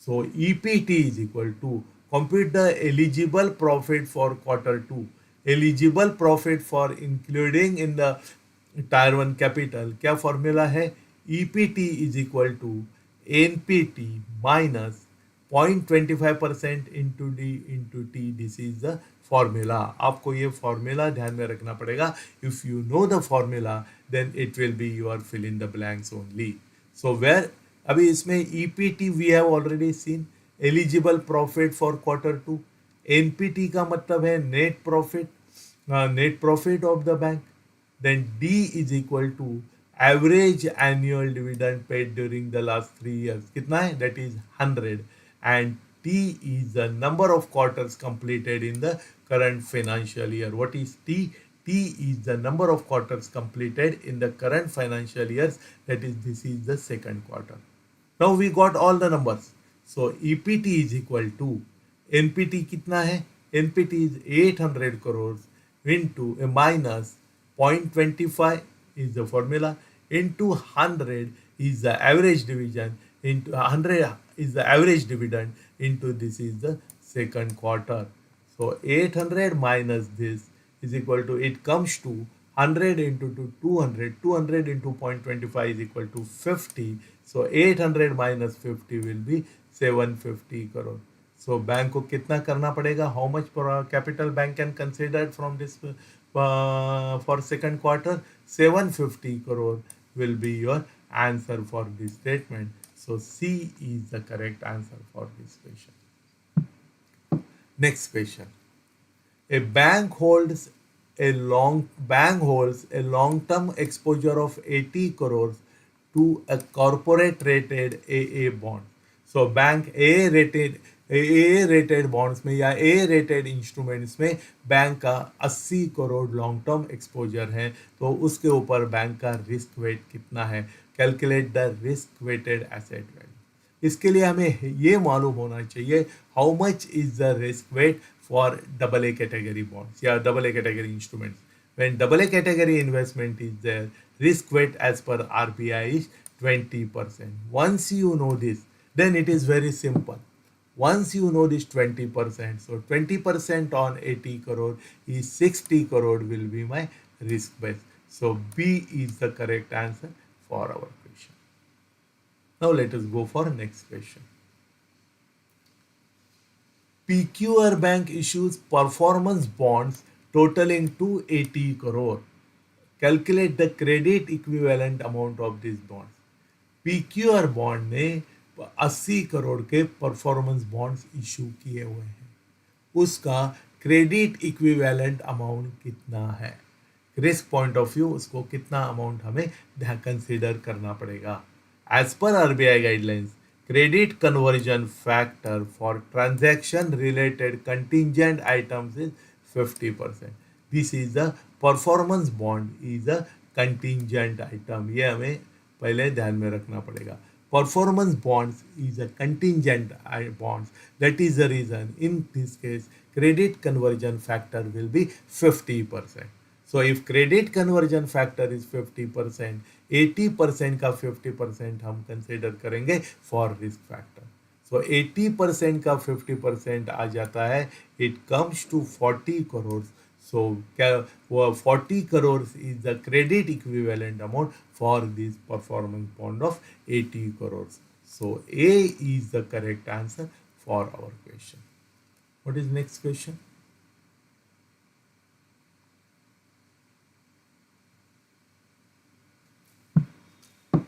So EPT is equal to compute the eligible profit for quarter 2. Eligible profit for including in the tier 1 capital. क्या फॉर्मूला है? EPT is equal to NPT minus 0.25% into D into T. This is the formula. आपको ये formula ध्यान में रखना पड़ेगा. If you know the formula, then it will be your fill in the blanks only. So where अभी इसमें EPT we have already seen. Eligible profit for quarter 2. NPT का मतलब है net profit of the bank. Then D is equal to average annual dividend paid during the last 3 years. कितना है? That is 100. And T is the number of quarters completed in the current financial year. What is T? T is the number of quarters completed in the current financial years. That is, this is the second quarter. Now we got all the numbers. So EPT is equal to NPT कितना है? NPT is 800 crores into a minus 0.25 is the formula into 100 is the average division into 100 is the average dividend into this is the second quarter. So 800 minus this is equal to, it comes to 100 into 200, 200 into 0.25 is equal to 50. So 800 minus 50 will be 750 crore. So bank को कितना करना पड़ेगा, how much capital bank can consider from this for second quarter, 750 crore will be your answer for this statement. So C is the correct answer for this question. Next question. A bank holds a long-term exposure of 80 crores to a corporate rated AA bond. So bank A rated bonds में या A rated instruments में bank का 80 crore long term exposure है, तो उसके ऊपर bank का risk weight कितना है, calculate the risk weighted asset value. इसके लिए हमें ये मालूम होना चाहिए how much is the risk weight for double A category bonds या double A category instruments. When double A category investment is there, risk weight as per RBI is 20%. Once you know this, then it is very simple. Once you know this 20%, so 20% on 80 crore is 60 crore will be my risk base. So B is the correct answer for our question. Now let us go for next question. PQR Bank issues performance bonds totaling 280 crore. Calculate the credit equivalent amount of these bonds. PQR bond ने 80 करोड़ के performance bonds issue किए हुए हैं, उसका credit equivalent amount कितना है, risk point of view उसको कितना अमाउंट हमें कंसीडर करना पड़ेगा। As per RBI guidelines, credit conversion factor for transaction related contingent items is 50%. This is the performance bond is a contingent item, ये हमें पहले ध्यान में रखना पड़ेगा। Performance bonds is a contingent bonds, that is the reason in this case credit conversion factor will be 50%. So if credit conversion factor is 50%, 80% का 50% हम consider करेंगे फॉर रिस्क फैक्टर। सो 80% का 50% आ जाता है, it comes to 40 crore. So क्या वो 40 crore is the credit equivalent amount for this performance bond of 80 crore. So A is the correct answer for our question. What is next question?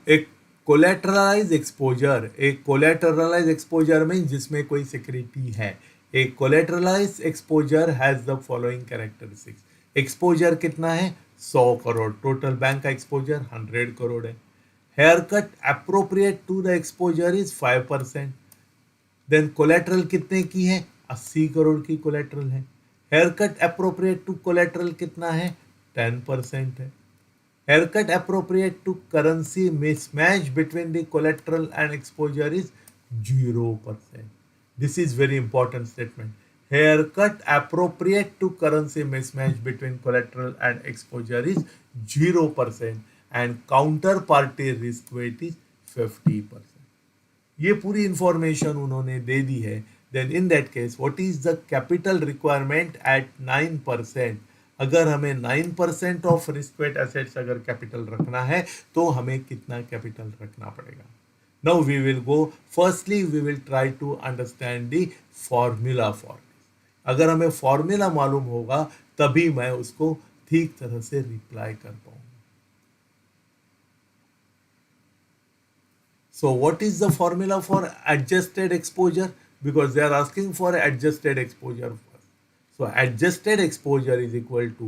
एक collateralise exposure में जिसमें कोई सिक्योरिटी है। एक collateralise exposure has the following characteristics. Exposure कितना है? 100 crore. Total bank का exposure 100 crore है। Haircut appropriate to the exposure is 5%। Then collateral कितने की है? 80 करोड़ की कोलेट्रल है। Haircut appropriate to collateral कितना है? 10% है। Haircut appropriate to currency mismatch between the collateral and exposure is 0%. This is very important statement. Haircut appropriate to currency mismatch between collateral and exposure is 0% and counterparty risk weight is 50%. ये पूरी information उन्होंने दे दी है। Then in that case what is the capital requirement at 9%? अगर हमें 9% of risk weight assets अगर capital रखना है तो हमें कितना कैपिटल रखना पड़ेगा? Now we will go, firstly we will try to understand the formula for this. अगर हमें फॉर्मूला मालूम होगा तभी मैं उसको ठीक तरह से रिप्लाई कर पाऊंगा। So what is the formula for adjusted exposure? Because they are asking for adjusted exposure first. So adjusted exposure is equal to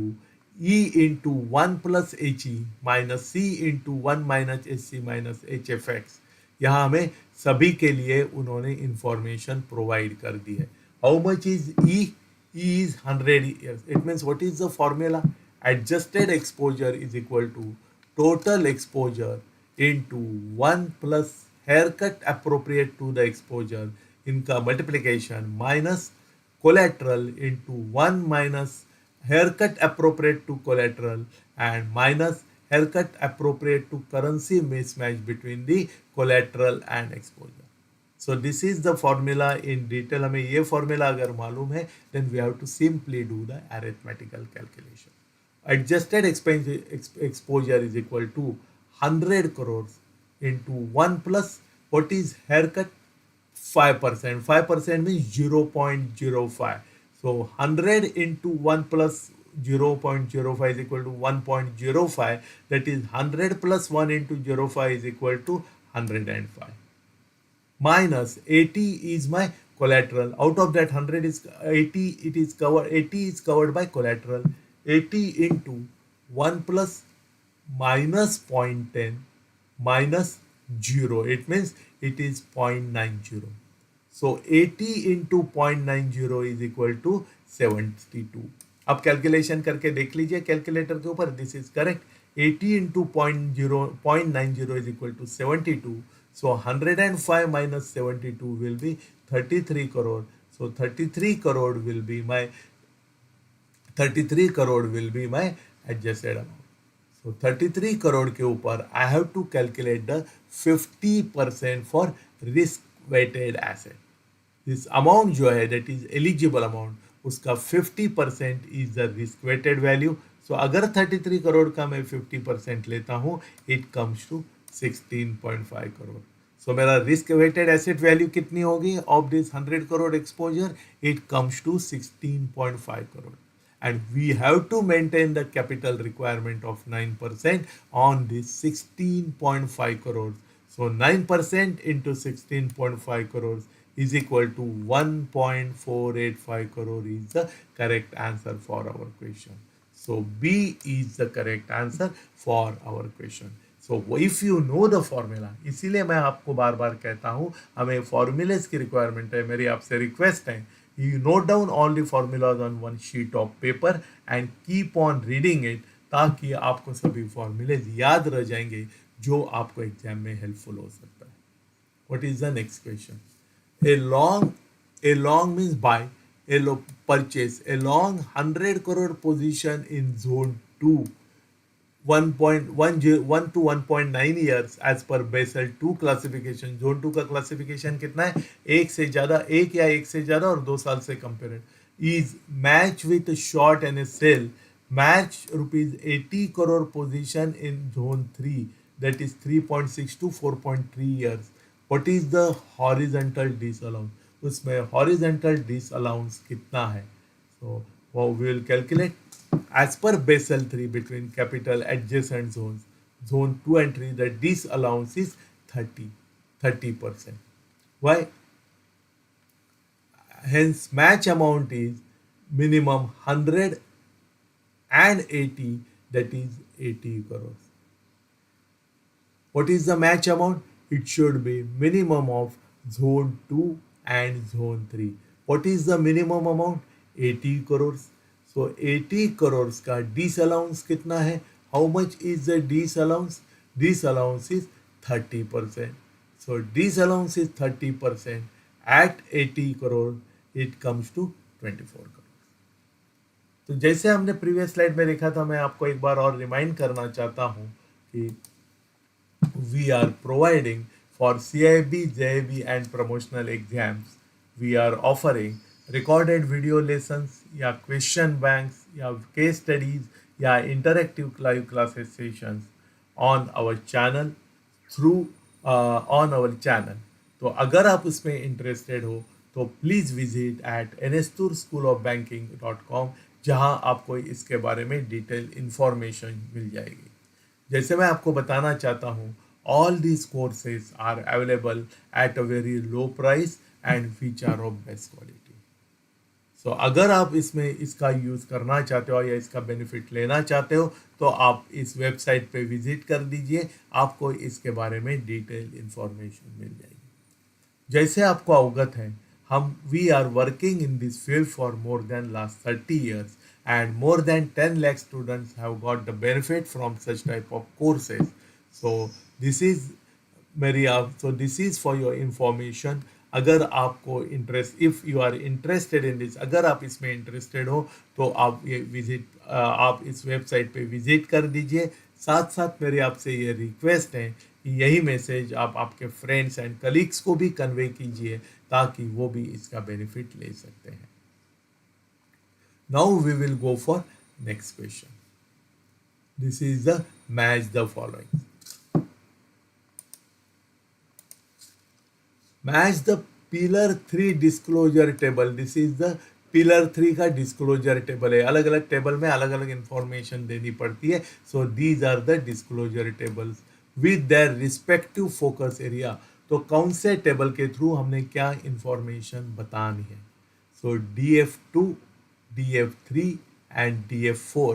E into 1 plus HE minus C into 1 minus HC minus HFX. यहाँ हमें सभी के लिए उन्होंने information provide कर दी है। How much is E? E is 100 years. It means what is the formula? Adjusted exposure is equal to total exposure into 1 plus haircut appropriate to the exposure इनका multiplication minus collateral into 1 minus haircut appropriate to collateral and minus haircut appropriate to currency mismatch between the collateral and exposure. So this is the formula in detail. हमें ये formula अगर मालूम है then we have to simply do the arithmetical calculation. Adjusted exposure is equal to 100 crores into 1 plus what is haircut? 5%. 5% means 0.05. So 100 into 1 plus 0.05 is equal to 1.05. That is 100 plus 1 into 0.5 is equal to 105. Minus 80 is my collateral. Out of that 100 is 80, it is covered, 80 is covered by collateral. 80 into 1 plus minus 0.10 minus 0. It means it is 0.90. So 80 into 0.90 is equal to 72. अब calculation करके देख लीजिए calculator के ऊपर. This is correct. 80 into 0.90 is equal to 72. So 105 minus 72 will be 33 crore. So 33 crore will be my 33 crore will be my adjusted amount. So 33 crore के ऊपर I have to calculate the 50% for risk weighted asset. This amount जो है that is eligible amount उसका 50% is the risk weighted value. So अगर 33 करोड़ का मैं 50% लेता हूँ it comes to 16.5 crore. So मेरा risk weighted asset value कितनी होगी of this 100 crore exposure? It comes to 16.5 crore. And we have to maintain the capital requirement of 9% on this 16.5 crores. So 9% into 16.5 crores is equal to 1.485 crore is the correct answer for our question. So B is the correct answer for our question. So if you know the formula, इसीलिए मैं आपको बार बार कहता हूँ हमें formulas की requirement है. मेरी आपसे request है, you note down all the formulas on one sheet of paper and keep on reading it ताकि आपको सभी formulas याद रह जाएंगे जो आपको एग्जाम में हेल्पफुल हो सकता है. What is the next question? A long means buy, purchase a long 100 crore position in zone 2, 1.1 to 1.9 years as per Basel 2 classification. Zone 2 का क्लासिफिकेशन कितना है? एक से ज्यादा, एक या एक से ज्यादा और 2 साल से compare. Is match with short and a sale match rupees 80 crore position in zone 3 that is 3.6 to 4.3 years. What is the horizontal disallowance? उसमें horizontal disallowance कितना है? So we will calculate as per Basel 3 between capital adjacent zones, zone 2 and 3, the disallowance is 30%. Why? Hence match amount is minimum 100 and 80, that is 80 crores. What is the match amount? It should be minimum of zone 2 and zone 3. What is the minimum amount? 80 crores. So 80 crores का disallowance कितना है? How much is the disallowance? Disallowance is 30%. So disallowance is 30%. At 80 crore, it comes to 24 crore. तो जैसे हमने previous slide में देखा था, मैं आपको एक बार और रिमाइंड करना चाहता हूँ कि we are providing for CIB, JIB and promotional exams. We are offering recorded video lessons या question banks या case studies या interactive live classes sessions on our channel through on our channel. तो अगर आप उसमें इंटरेस्टेड हो तो please visit at nsturschoolofbanking.com जहां आपको इसके बारे में डिटेल इंफॉर्मेशन मिल जाएगी. जैसे मैं आपको बताना चाहता हूँ, all these courses are available at a very low price and which are of best quality. So अगर आप इसमें इसका यूज़ करना चाहते हो या इसका बेनिफिट लेना चाहते हो तो आप इस वेबसाइट पे विजिट कर दीजिए, आपको इसके बारे में डिटेल इंफॉर्मेशन मिल जाएगी. जैसे आपको अवगत है, हम we are working in this field for more than last 30 years and more than 10 lakh students have got the benefit from such type of courses. So this is this is for your information. अगर आपको interest, if you are interested in this, अगर आप इसमें interested हो तो आप आप इस वेबसाइट पे विजिट कर दीजिए. साथ साथ मेरी आपसे ये रिक्वेस्ट है कि यही मैसेज आप आपके फ्रेंड्स एंड कलीग्स को भी कन्वे कीजिए ताकि वो भी इसका बेनिफिट ले सकते हैं. Now we will go for next question. This is the match the following. Match the pillar 3 disclosure table, this is the pillar 3 का डिस्क्लोजर टेबल है। अलग अलग टेबल में अलग अलग इंफॉर्मेशन देनी पड़ती है। So these are the disclosure tables with their respective focus area. तो कौन से टेबल के थ्रू हमने क्या इंफॉर्मेशन बतानी है। सो DF2, DF3 and DF4.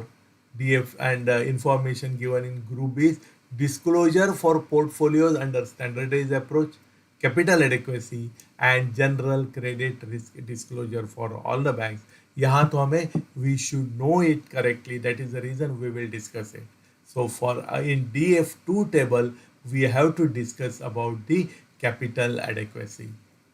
DF and information given in group is disclosure for portfolios under standardized approach, capital adequacy and general credit risk disclosure for all the banks. यहाँ तो हमें we should know it correctly, that is the reason we will discuss it. So for in DF2 table we have to discuss about the capital adequacy.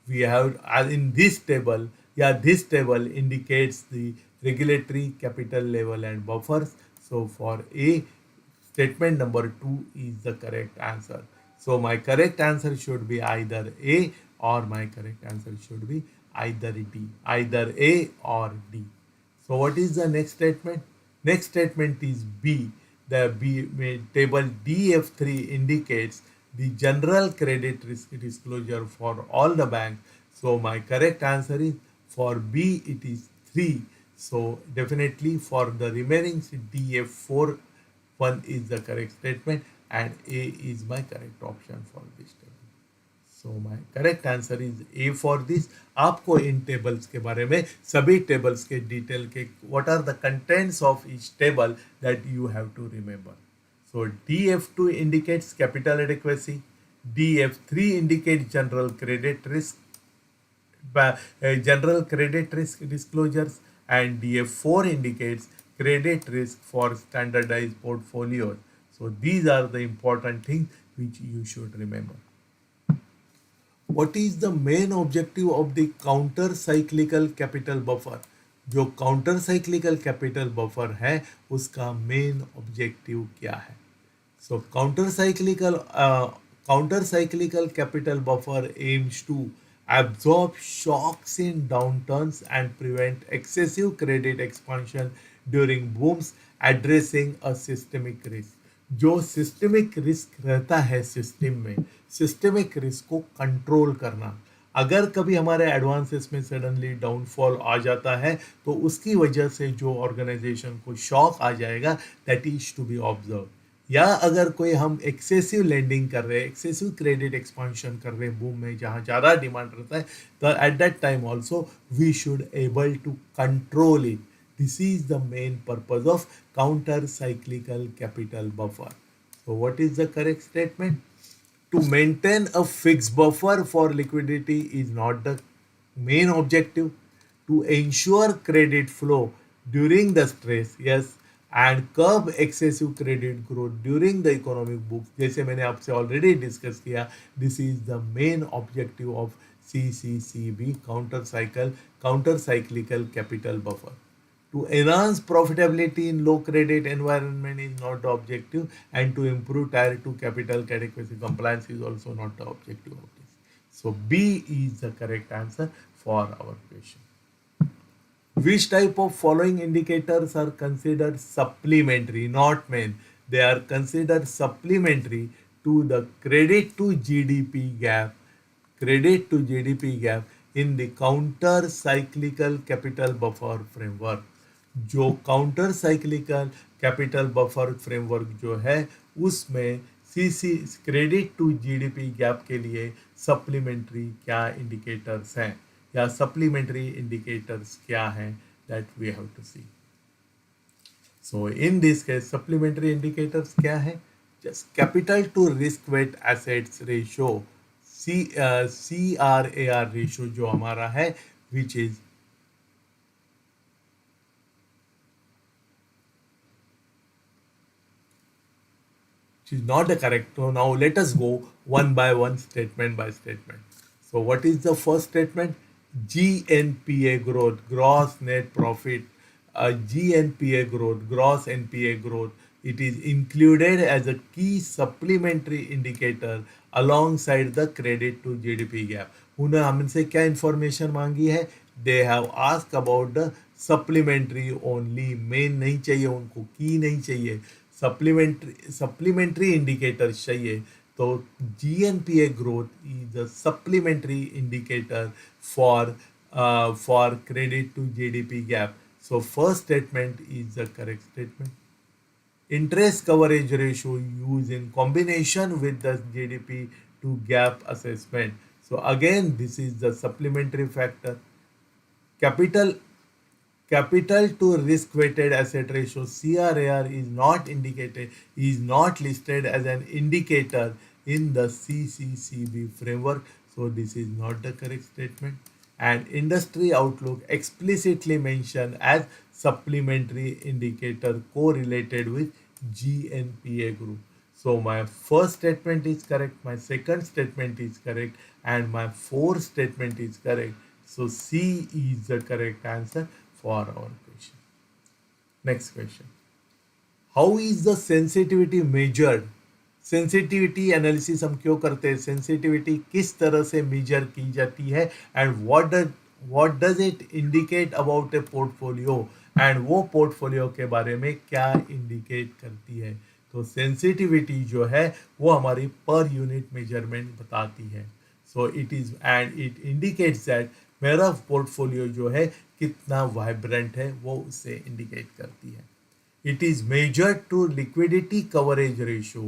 We have in this table, yeah, this table indicates the regulatory capital level and buffers. So for A, statement number 2 is the correct answer. So my correct answer should be either A or my correct answer should be either D, either A or D. So what is the next statement? Next statement is B. The table DF3 indicates the general credit risk disclosure for all the banks. So my correct answer is for B it is 3. So definitely for the remaining DF4 1 is the correct statement and A is my correct option for this table. So my correct answer is A for this. आपको इन tables के बारे में सभी tables के detail के what are the contents of each table that you have to remember. So DF2 indicates capital adequacy, DF3 indicates general credit risk disclosures, and DF4 indicates credit risk for standardized portfolios. So these are the important things which you should remember. What is the main objective of the counter cyclical capital buffer? जो counter cyclical capital buffer है उसका main objective क्या है। So counter cyclical capital buffer aims to absorb shocks in downturns and prevent excessive credit expansion during booms, addressing a systemic risk. जो systemic risk रहता है system में, systemic risk को control करना। अगर कभी हमारे एडवांसेस में सडनली डाउनफॉल आ जाता है तो उसकी वजह से जो ऑर्गेनाइजेशन को शॉक आ जाएगा that is to be observe. या अगर कोई हम एक्सेसिव लेंडिंग कर रहे हैं, एक्सेसिव क्रेडिट एक्सपांशन कर रहे हैं बूम में जहाँ ज़्यादा डिमांड रहता है, तो at that time also we should able to control it. This is the main purpose of counter cyclical capital buffer. So what is the correct statement? To maintain a fixed buffer for liquidity is not the main objective. To ensure credit flow during the stress, yes, and curb excessive credit growth during the economic books, जैसे मैंने आपसे already discuss किया, this is the main objective of CCCB, counter cyclical capital buffer. To enhance profitability in low credit environment is not the objective, and to improve tier 2 capital adequacy compliance is also not the objective of this. So B is the correct answer for our question. Which type of following indicators are considered supplementary, not main? They are considered supplementary to the credit to GDP gap. Credit to GDP gap in the counter cyclical capital buffer framework. जो counter cyclical capital buffer framework जो है उसमें CC credit to GDP gap के लिए supplementary क्या indicators हैं या supplementary indicators क्या हैं that we have to see. So in this case supplementary indicators क्या है? Just capital to risk weight assets ratio CRAR ratio जो हमारा है which is is not the correct. So now let us go one by one, statement by statement. So what is the first statement? GNPA growth, gross net profit. GNPA growth, gross NPA growth. It is included as a key supplementary indicator alongside the credit to GDP gap. उन्हें हमसे क्या information मांगी है? They have asked about the supplementary only. Main नहीं चाहिए उनको, की नहीं चाहिए, सप्लीमेंट्री इंडिकेटर चाहिए तो GNPA growth is a supplementary indicator for credit to GDP gap. So first statement is the correct statement. Interest coverage ratio used in combination with the GDP to gap assessment. So again, this is the supplementary factor. Capital Capital to risk weighted asset ratio CRAR is not listed as an indicator in the CCCB framework. So this is not the correct statement. And industry outlook explicitly mentioned as supplementary indicator correlated with GNPA group. So my first statement is correct, my second statement is correct, and my fourth statement is correct. So C is the correct answer for our question. Next question. How is the sensitivity measured? Sensitivity analysis हम क्यों करते हैं, sensitivity किस तरह से major की जाती है, and what does it indicate about A portfolio, and वो पोर्टफोलियो के बारे में क्या इंडिकेट करती है. तो सेंसिटिविटी जो है वो हमारी पर यूनिट मेजरमेंट बताती है. So it is and it indicates that मेरा पोर्टफोलियो जो है कितना वाइब्रेंट है वो उसे इंडिकेट करती है. It is measured to liquidity coverage ratio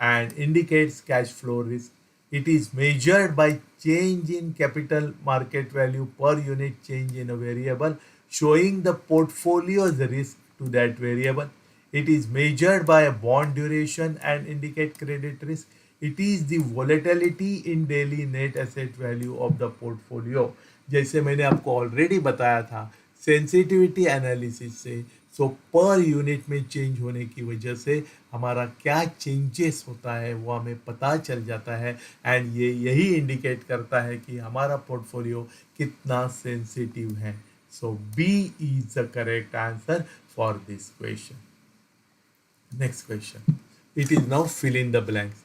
and indicates cash flow risk. It is measured by change in capital market value per unit change in a variable, showing the portfolio's risk to that variable. It is measured by a bond duration and indicate credit risk. It is the volatility in daily net asset value of the portfolio. जैसे मैंने आपको already बताया था, sensitivity analysis से सो per unit में change होने की वजह से हमारा क्या चेंजेस होता है वो हमें पता चल जाता है, एंड ये यही इंडिकेट करता है कि हमारा पोर्टफोलियो कितना सेंसिटिव है. So B is the correct answer for this question. Next question. It is now fill in the blanks.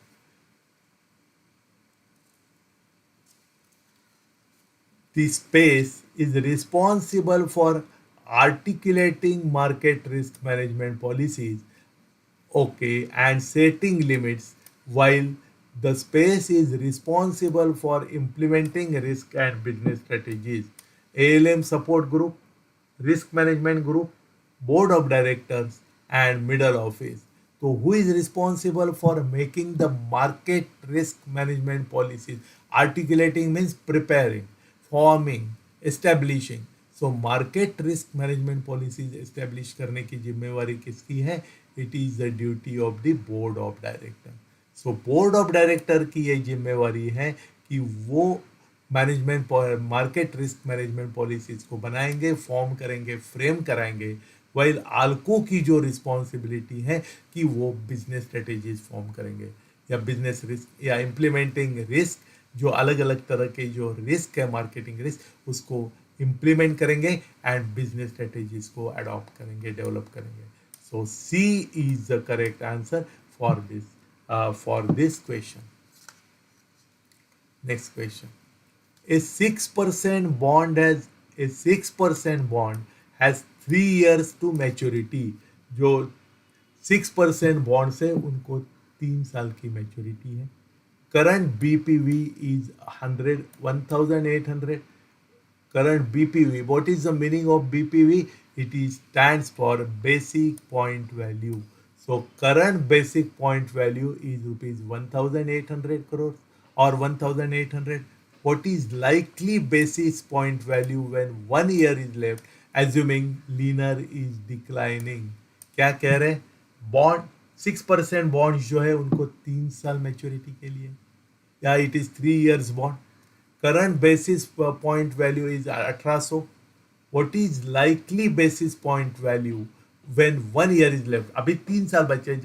The space is responsible for articulating market risk management policies, okay, and setting limits, while the space is responsible for implementing risk and business strategies. ALM support group, risk management group, board of directors, and middle office. So who is responsible for making the market risk management policies? Articulating means preparing, forming, establishing. So market risk management policies establish करने की जिम्मेवारी किसकी है? It is the duty of the board of director. So board of director की ये जिम्मेवारी है कि वो management market risk management policies को बनाएंगे, फॉर्म करेंगे, फ्रेम कराएंगे. वाइल आल्को की जो रिस्पॉन्सिबिलिटी है कि वो बिजनेस स्ट्रेटेजीज फॉर्म करेंगे या बिजनेस रिस्क या इम्प्लीमेंटिंग रिस्क, जो अलग अलग तरह के जो रिस्क है मार्केटिंग रिस्क उसको इम्प्लीमेंट करेंगे एंड बिजनेस स्ट्रेटेजीज को अडॉप्ट करेंगे, डेवलप करेंगे. So C is the correct answer for this question. Next question. A 6% bond has 3 years to maturity. जो 6% बॉन्ड से उनको 3 साल की मैच्योरिटी है. Current BPV is 1,800. Current BPV. What is the meaning of BPV? It stands for basic point value. So current basic point value is rupees 1,800 crores or 1,800. What is likely basis point value when 1 year is left, assuming linear is declining? क्या कह रहे हैं? Bond 6% bond जो है उनको 3 साल maturity के लिए, या it is 3 years bond. Current basis point value is 1800. What is likely basis point value when 1 year is left? अभी 3 साल बचे.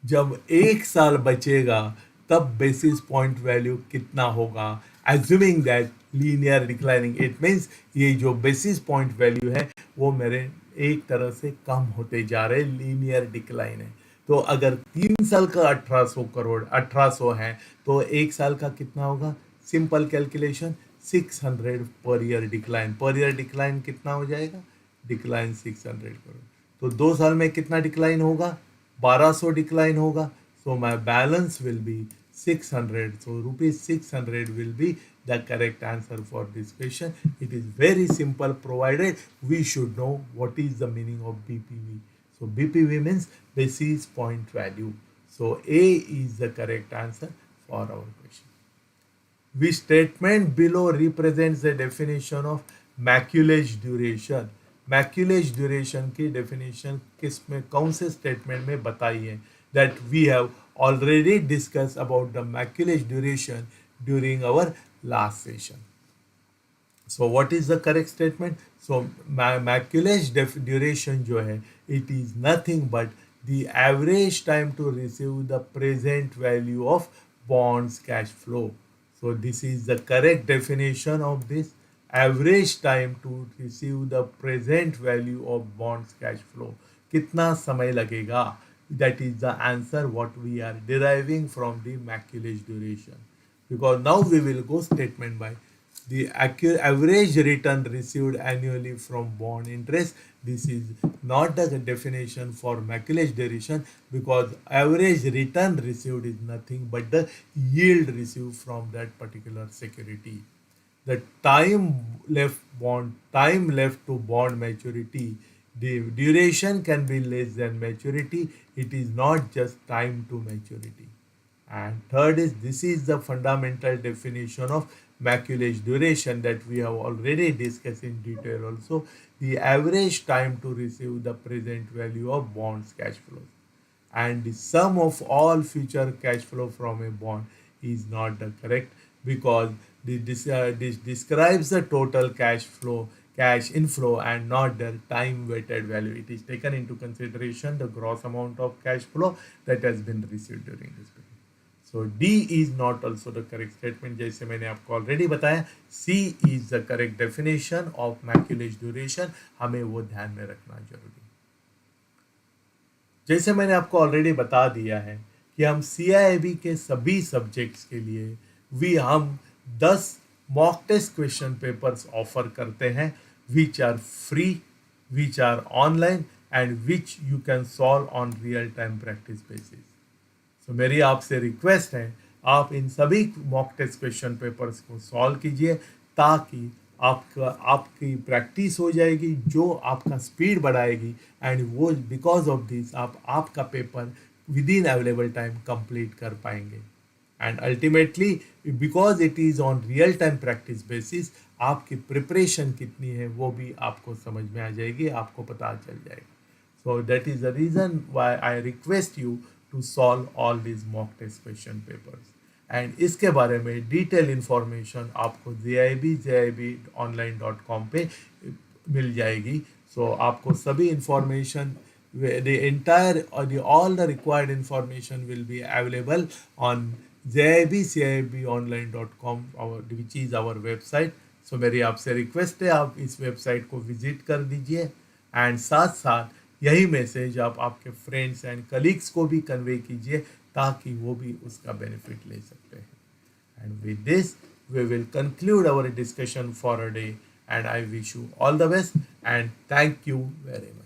जब 1 साल बचेगा तब बेसिस पॉइंट वैल्यू कितना होगा? Assuming that linear declining. It means ये जो बेसिस पॉइंट वैल्यू है वो मेरे एक तरह से कम होते जा रहे, लीनियर डिक्लाइन है. तो अगर 3 साल का 1800 करोड़ 1800 है तो 1 साल का कितना होगा? Simple calculation, 600 per year decline. Per year decline कितना हो जाएगा? डिक्लाइन 600 करोड़। तो 2 साल में कितना डिक्लाइन होगा? 1200 डिक्लाइन होगा। So my balance will be 600. So rupees 600 will be the correct answer for this question. It is very simple, provided we should know what is the meaning of BPV. So BPV means basis point value. So A is the correct answer for our question. Which statement below represents the definition of maculage duration? Macaulay duration की definition किस में, कौन से statement में बताई है? That we have already discuss about the Macaulay duration during our last session. So what is the correct statement? So maculage duration जो है, it is nothing but the average time to receive the present value of bonds cash flow. So this is the correct definition of this. Average time to receive the present value of bonds cash flow. कितना समय लगेगा? That is the answer what we are deriving from the maculage duration. Because now we will go statement by the average return received annually from bond interest. This is not the definition for maculage duration, because average return received is nothing but the yield received from that particular security. The time left to bond maturity, the duration can be less than maturity. It is not just time to maturity. And third is, this is the fundamental definition of maculage duration that we have already discussed in detail also. The average time to receive the present value of bonds cash flows. And the sum of all future cash flow from a bond is not the correct, because this describes the total cash flow, cash inflow, and not the time weighted value. It is taken into consideration the gross amount of cash flow that has been received during this period. So D is not also the correct statement. जैसे मैंने आपको already बताया, C is the correct definition of maculage duration. हमें वो ध्यान में रखना जरूरी. जैसे मैंने आपको ऑलरेडी बता दिया है कि हम CIIB के सभी सब्जेक्ट्स के लिए हम 10 mock test question papers offer करते हैं, which are free, which are online, and which you can solve on real time practice basis. So मेरी आपसे रिक्वेस्ट है, आप इन सभी मॉक टेस्ट क्वेश्चन पेपर्स को सॉल्व कीजिए, ताकि आपकी प्रैक्टिस हो जाएगी, जो आपका स्पीड बढ़ाएगी, एंड वो बिकॉज ऑफ दिस आपका paper with in available time complete कर पाएंगे. And ultimately, because it is on real time practice basis, आपकी प्रिपरेशन कितनी है वो भी आपको समझ में आ जाएगी, आपको पता चल जाएगा. So that is the reason why I request you to solve all this mock test question papers. And इसके बारे में डिटेल इंफॉर्मेशन आपको jibonline.com पे मिल जाएगी. सो आपको सभी information, the entire or all the required information will be available on jibonline.com, which is our website. So मेरी आपसे रिक्वेस्ट है, आप इस वेबसाइट को विजिट कर दीजिए, एंड साथ साथ यही मैसेज आप आपके फ्रेंड्स एंड कलीग्स को भी कन्वे कीजिए, ताकि वो भी उसका बेनिफिट ले सकते हैं. And with this we will conclude our discussion for a day, and I wish you all the best and thank you very much.